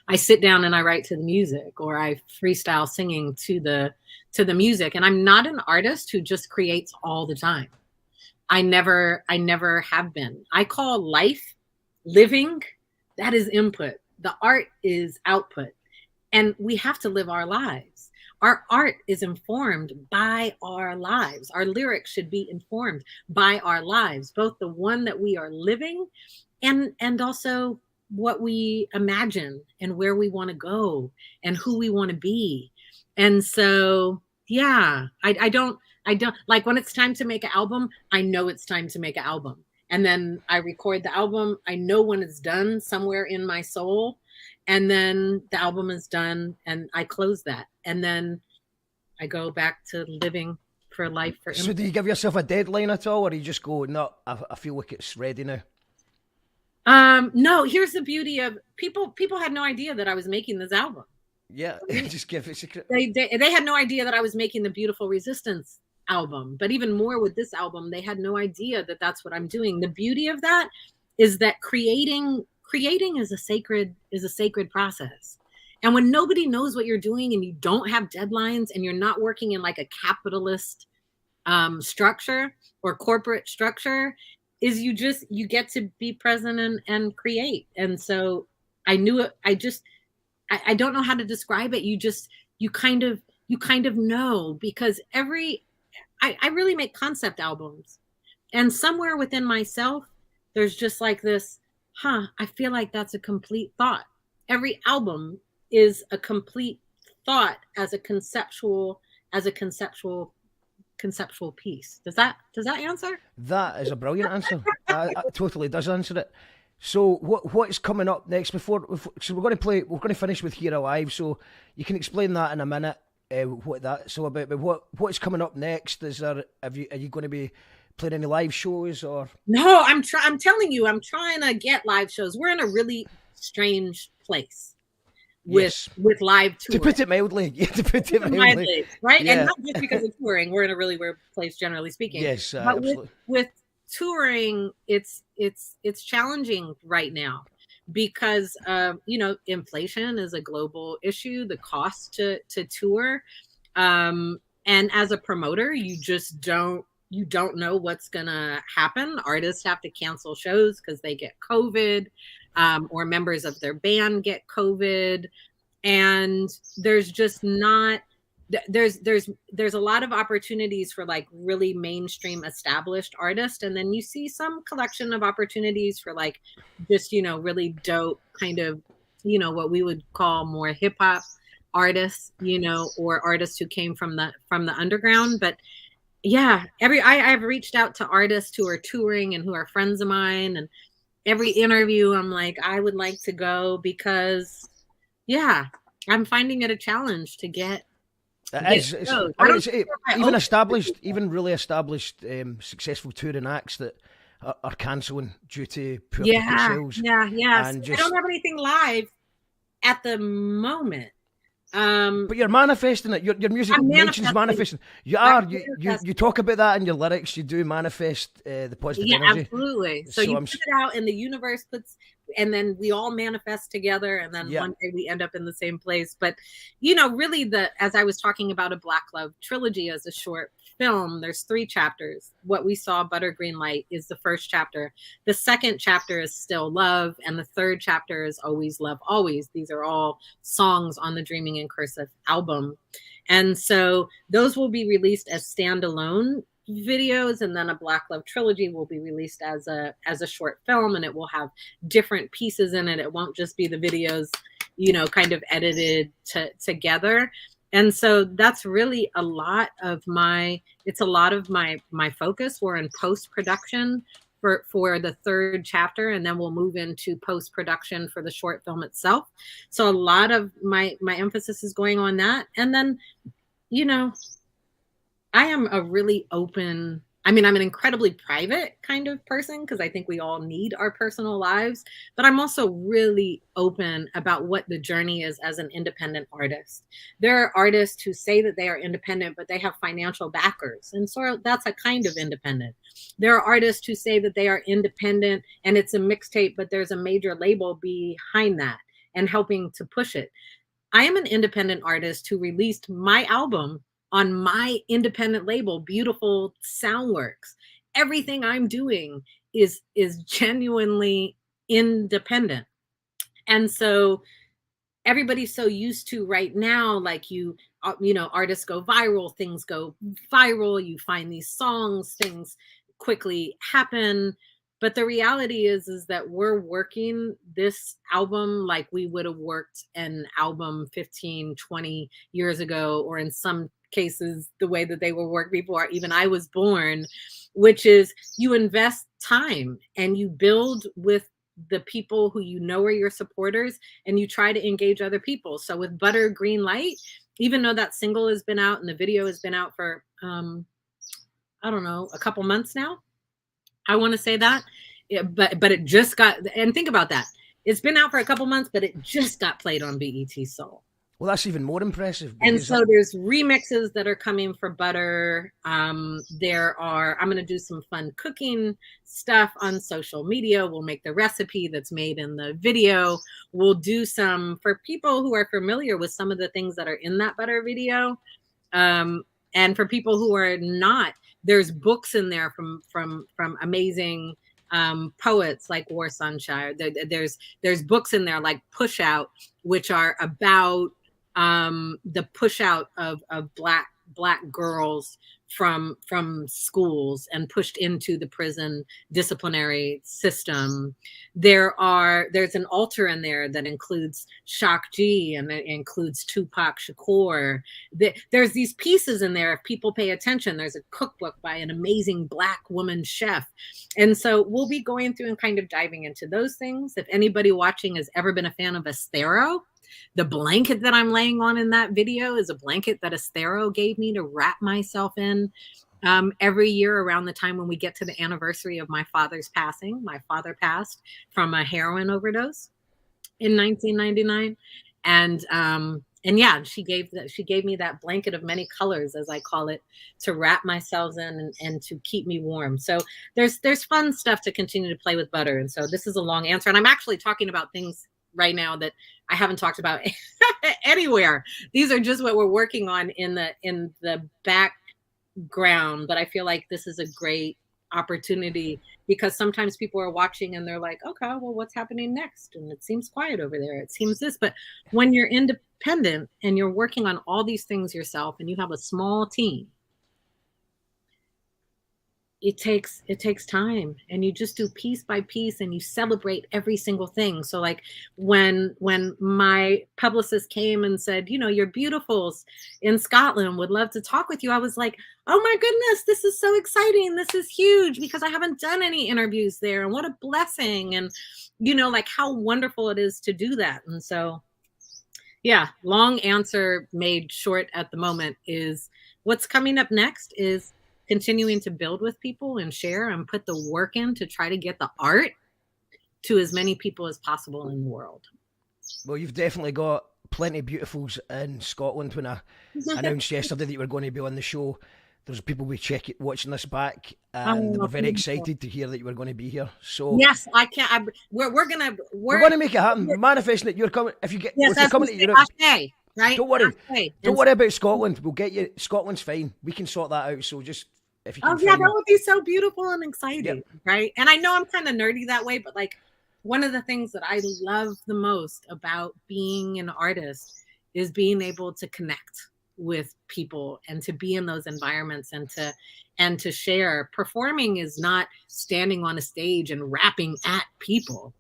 I sit down and I write to the music, or I freestyle singing to the music. And I'm not an artist who just creates all the time. I never have been. I call life living, that is input. The art is output. And we have to live our lives. Our art is informed by our lives. Our lyrics should be informed by our lives, both the one that we are living and also what we imagine and where we want to go and who we want to be. And so, yeah, I don't like when it's time to make an album, I know it's time to make an album. And then I record the album. I know when it's done somewhere in my soul. And then the album is done and I close that. And then I go back to living for life. So do you give yourself a deadline at all, or do you just go, no, I feel like it's ready now? No, here's the beauty of people had no idea that I was making this album. Yeah, just give it a secret. They had no idea that I was making the Beautiful Resistance album. But even more with this album, they had no idea that that's what I'm doing. The beauty of that is that creating is a sacred process. And when nobody knows what you're doing and you don't have deadlines and you're not working in like a capitalist structure or corporate structure, is you get to be present and create. And so I knew it. I don't know how to describe it. You kind of know, because I really make concept albums, and somewhere within myself, there's just like this, I feel like that's a complete thought. Every album is a complete thought as a conceptual piece. Does that answer? That is a brilliant answer. It totally does answer it. So what's coming up next? So we're going to finish with Here Alive. So you can explain that in a minute. What that's all about. But what's coming up next? Are you going to be playing any live shows or? No, I'm telling you, I'm trying to get live shows. We're in a really strange place with live touring. To put it mildly. Yeah, to put it mildly. Right? Yeah. And not just because of touring. We're in a really weird place, generally speaking. Yes, but absolutely. With touring, it's challenging right now because inflation is a global issue, the cost to tour, and as a promoter, you don't know what's gonna happen. Artists have to cancel shows because they get COVID, or members of their band get COVID, and there's just not. There's a lot of opportunities for like really mainstream established artists, and then you see some collection of opportunities for like just really dope kind of what we would call more hip hop artists, or artists who came from the underground. But yeah, I've reached out to artists who are touring and who are friends of mine, and every interview I'm like, I would like to go, because I'm finding it a challenge to get. Even really established, successful touring acts that are cancelling due to poor ticket sales. I don't have anything live at the moment. But you're manifesting it. Your music mentions manifesting. You talk about that in your lyrics. You do manifest the positive energy. Absolutely. So you put it out, and the universe puts, and then we all manifest together, and then one day we end up in the same place. But really, as I was talking about a Black Love trilogy as a short film, there's 3 chapters. What we saw, Butter Green Light, is the first chapter. The second chapter is Still Love, and the third chapter is Always Love Always. These are all songs on the Dreaming in Cursive album. And so those will be released as standalone videos, and then a Black Love trilogy will be released as a short film, and it will have different pieces in it. It won't just be the videos, kind of edited together. And so that's really a lot of my focus. We're in post-production for the third chapter, and then we'll move into post-production for the short film itself. So a lot of my emphasis is going on that. And then, I am a really open, I'm an incredibly private kind of person, because I think we all need our personal lives, but I'm also really open about what the journey is as an independent artist. There are artists who say that they are independent, but they have financial backers, and so that's a kind of independent. There are artists who say that they are independent and it's a mixtape, but there's a major label behind that. and helping to push it. I am an independent artist who released my album on my independent label, Beautiful Soundworks. Everything I'm doing is genuinely independent. And so everybody's so used to right now, like artists go viral, things go viral, you find these songs, things quickly happen. But the reality is that we're working this album like we would have worked an album 15, 20 years ago, or in some cases, the way that they were worked before even I was born, which is you invest time and you build with the people who you know are your supporters, and you try to engage other people. So with Butter Green Light, even though that single has been out and the video has been out for, I don't know, a couple months now, I want to say that, yeah, but it just got, and think about that. It's been out for a couple months, but it just got played on BET Soul. Well, that's even more impressive. And so there's remixes that are coming for Butter. I'm going to do some fun cooking stuff on social media. We'll make the recipe that's made in the video. We'll do some, for people who are familiar with some of the things that are in that Butter video. And for people who are not, there's books in there from amazing poets like War Sunshine. There's books in there like Push Out, which are about the push out of black girls from schools and pushed into the prison disciplinary system. There's an altar in there that includes Shock G and it includes Tupac Shakur. There's these pieces in there if people pay attention. There's a cookbook by an amazing Black woman chef. And so we'll be going through and kind of diving into those things. If anybody watching has ever been a fan of Estero, the blanket that I'm laying on in that video is a blanket that Estero gave me to wrap myself in every year around the time when we get to the anniversary of my father's passing. My father passed from a heroin overdose in 1999. And yeah, she gave me that blanket of many colors, as I call it, to wrap myself in and to keep me warm. So there's fun stuff to continue to play with Butter. And so this is a long answer. And I'm actually talking about things right now that I haven't talked about anywhere. These are just what we're working on in the background. But I feel like this is a great opportunity because sometimes people are watching and they're like, okay, well, what's happening next? And it seems quiet over there. It seems this. But when you're independent and you're working on all these things yourself and you have a small team, it takes time, and you just do piece by piece and you celebrate every single thing. So like when my publicist came and said, your Beautifuls in Scotland would love to talk with you, I was like, oh my goodness, this is so exciting. This is huge because I haven't done any interviews there, and what a blessing. And like how wonderful it is to do that. And so yeah, long answer made short at the moment is what's coming up next is continuing to build with people and share and put the work in to try to get the art to as many people as possible in the world. Well, you've definitely got plenty of Beautifuls in Scotland. When I announced yesterday that you were going to be on the show, there's people watching this back, and they were very excited to hear that you were going to be here. So yes, I can't. We're going to make it happen. We're manifesting that you're coming. If you're coming to Europe, right? Don't worry. Don't worry about Scotland. We'll get you. Scotland's fine. We can sort that out. So just. If you can that would be so beautiful and exciting, right? And I know I'm kind of nerdy that way, but like one of the things that I love the most about being an artist is being able to connect with people and to be in those environments and to share. Performing is not standing on a stage and rapping at people.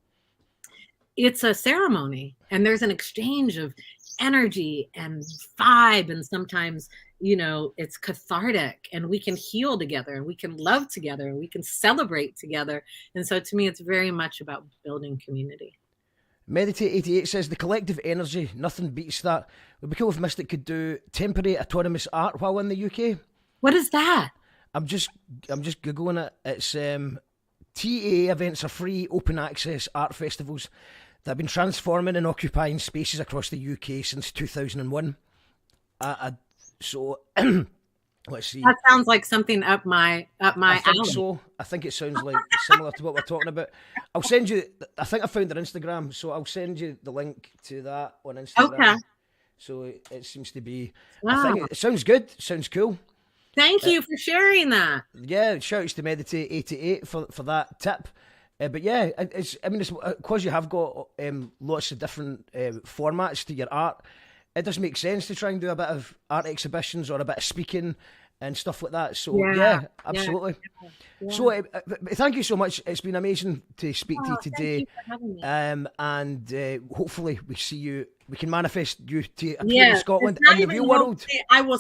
It's a ceremony, and there's an exchange of energy and vibe, and sometimes it's cathartic, and we can heal together, and we can love together, and we can celebrate together. And so to me, it's very much about building community. Meditate 88 says the collective energy, nothing beats that. It would be cool if Mystic could do temporary autonomous art while in the UK. What is that? I'm just googling it. It's TAA events are free open access art festivals that have been transforming and occupying spaces across the UK since 2001. So Let's see. That sounds like something up my I think alley. so. I think it sounds like similar to what we're talking about. I'll send you. I think I found their Instagram, so I'll send you the link to that on Instagram. Okay. So it seems to be. Wow. I think it sounds good. Sounds cool. Thank you for sharing that. Yeah, shouts to Meditate 88 for that tip. But yeah, it's because you have got lots of different formats to your art. It does make sense to try and do a bit of art exhibitions or a bit of speaking and stuff like that. So yeah, absolutely. Yeah. So thank you so much. It's been amazing to speak to you today. Thank you for having me. And hopefully we can manifest you to appear in Scotland it's not in the even real world. hopefully. I will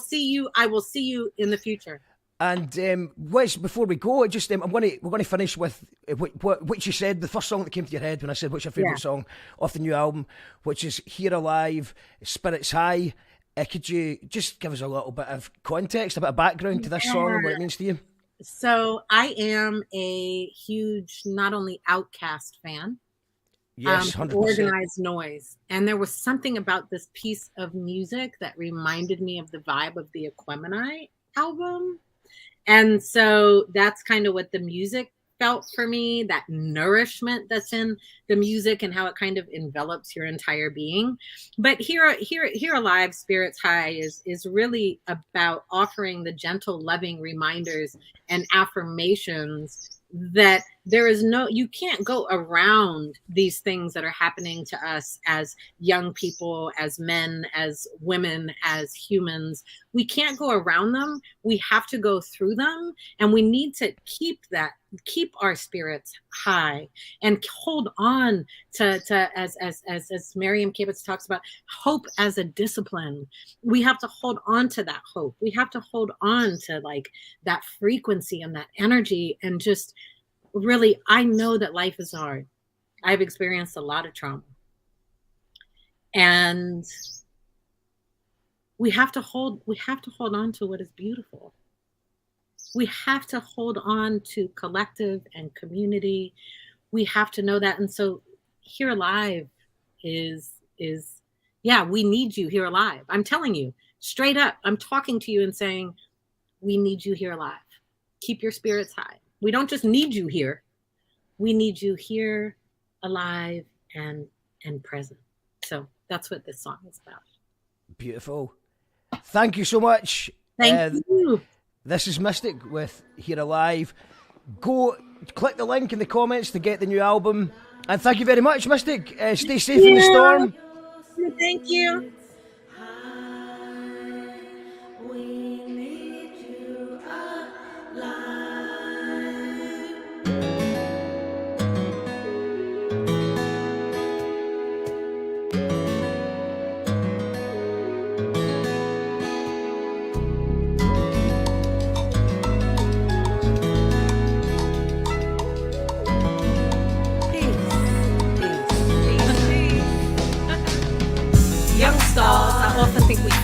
see you in the future. And Wes, before we go, just we're going to finish with what you said. The first song that came to your head when I said, "What's your favourite song off the new album?" Which is "Here Alive, Spirits High." Could you just give us a little bit of context, a bit of background to this song and what it means to you? So I am a huge, not only Outkast fan, Yes, 100%. Organized Noise, and there was something about this piece of music that reminded me of the vibe of the Aquemini album. And so that's kind of what the music felt for me, that nourishment that's in the music and how it kind of envelops your entire being. But Here Alive, Spirits High is really about offering the gentle, loving reminders and affirmations that you can't go around these things that are happening to us as young people, as men, as women, as humans. We can't go around them. We have to go through them, and we need to keep our spirits high and hold on to as Miriam Kibitz talks about, hope as a discipline. We have to hold on to that hope. We have to hold on to like that frequency and that energy, and just really, I know that life is hard. I've experienced a lot of trauma, and we have to hold on to what is beautiful. We have to hold on to collective and community. We have to know that. And so Here Alive is we need you here alive. I'm telling you straight up, I'm talking to you and saying, we need you here alive. Keep your spirits high. We don't just need you here. We need you here, alive and present. So that's what this song is about. Beautiful. Thank you so much. Thank you. This is Mystic with Here Alive. Go click the link in the comments to get the new album. And thank you very much, Mystic. Stay safe in the storm. Thank you.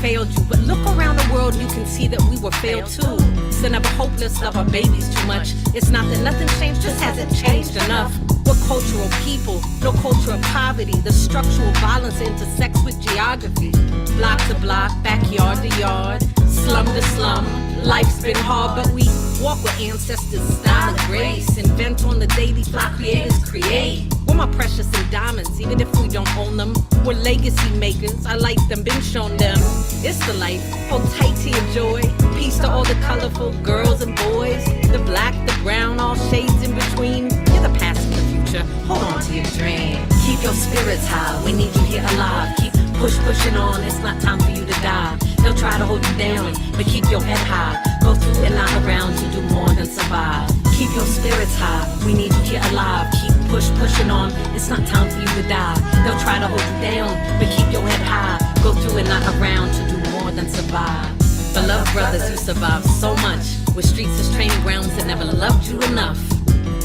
Failed you, but look around the world, you can see that we were failed too. Sin of a hopeless, love our babies too much. It's not that nothing's changed, just hasn't changed enough. We're cultural people, no culture of poverty. The structural violence intersects with geography. Block to block, backyard to yard, slum to slum. Life's been hard, but we walk with ancestors' style of grace. Invent on the daily fly, creators create. We're more precious than diamonds, even if we don't own them. We're legacy makers, I like them, been shown them. It's the life, hold tight to your joy. Peace to all the colorful girls and boys. The black, the brown, all shades in between. You're the past and the future, hold on to your dream. Keep your spirits high, we need you here alive. Keep pushing on, it's not time for you to die. They'll try to hold you down, but keep your head high. Go through and not around to do more than survive. Keep your spirits high, we need you here alive. Keep pushing on, it's not time for you to die. They'll try to hold you down, but keep your head high. Go through and not around to do more than survive. Beloved brothers, you survived so much. With streets as training grounds that never loved you enough.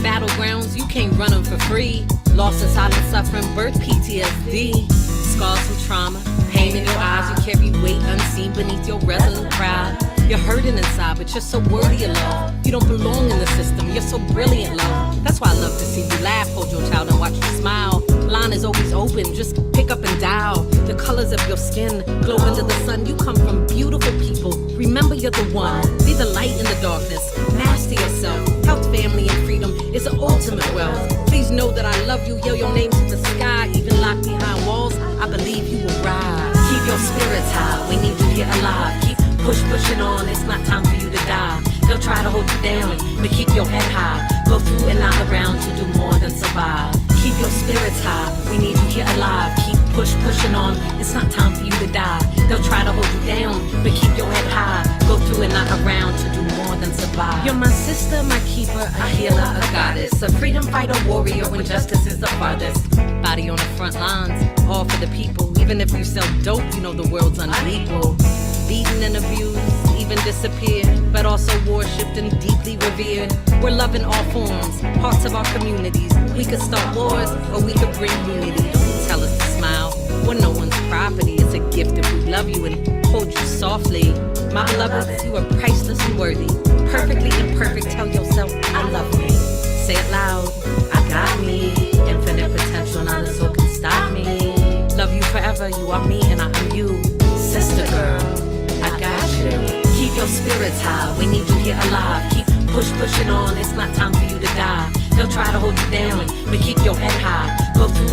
Battlegrounds, you can't run them for free. Loss and silent suffering, birth PTSD. Scars from trauma, pain in your eyes. You carry weight unseen beneath your resolute pride. You're hurting inside, but you're so worthy of love. You don't belong in the system, you're so brilliant, love. That's why I love to see you laugh, hold your child and watch you smile. Line is always open, just pick up and dial. The colors of your skin glow under the sun. You come from beautiful people. Remember your you're the one. Be the light in the darkness. Master yourself. Health, family, and freedom is the ultimate wealth. Please know that I love you. Yell your name to the sky. Even locked behind walls, I believe you will rise. Keep your spirits high. We need you here alive. Keep pushing on. It's not time for you to die. They'll try to hold you down, but keep your head high. Go through and out around to do more than survive. Keep your spirits high. We need you here alive. Keep pushing on. It's not time for you to die. They'll try to hold you down, but keep your head high. Go through and not around to do more than survive. You're my sister, my keeper, a healer, a goddess, a freedom fighter, warrior when justice is the farthest. Body on the front lines, all for the people. Even if you sell dope, you know the world's unequal. Beaten and abused, even disappeared, but also worshipped and deeply revered. We're love in all forms, parts of our communities. We could start wars, or we could bring unity. Don't tell us to smile. We're no one's property. It's a gift if we love you and hold you softly. My beloved, you are priceless and worthy. Perfectly imperfect, tell yourself, I love me. Say it loud, I got me. Infinite potential, not a soul can stop me. Love you forever, you are me and I am you. Sister girl, I got you. Keep your spirits high, we need you here alive. Keep pushing on, it's not time for you to die. They'll try to hold you down, but keep your head high. Go through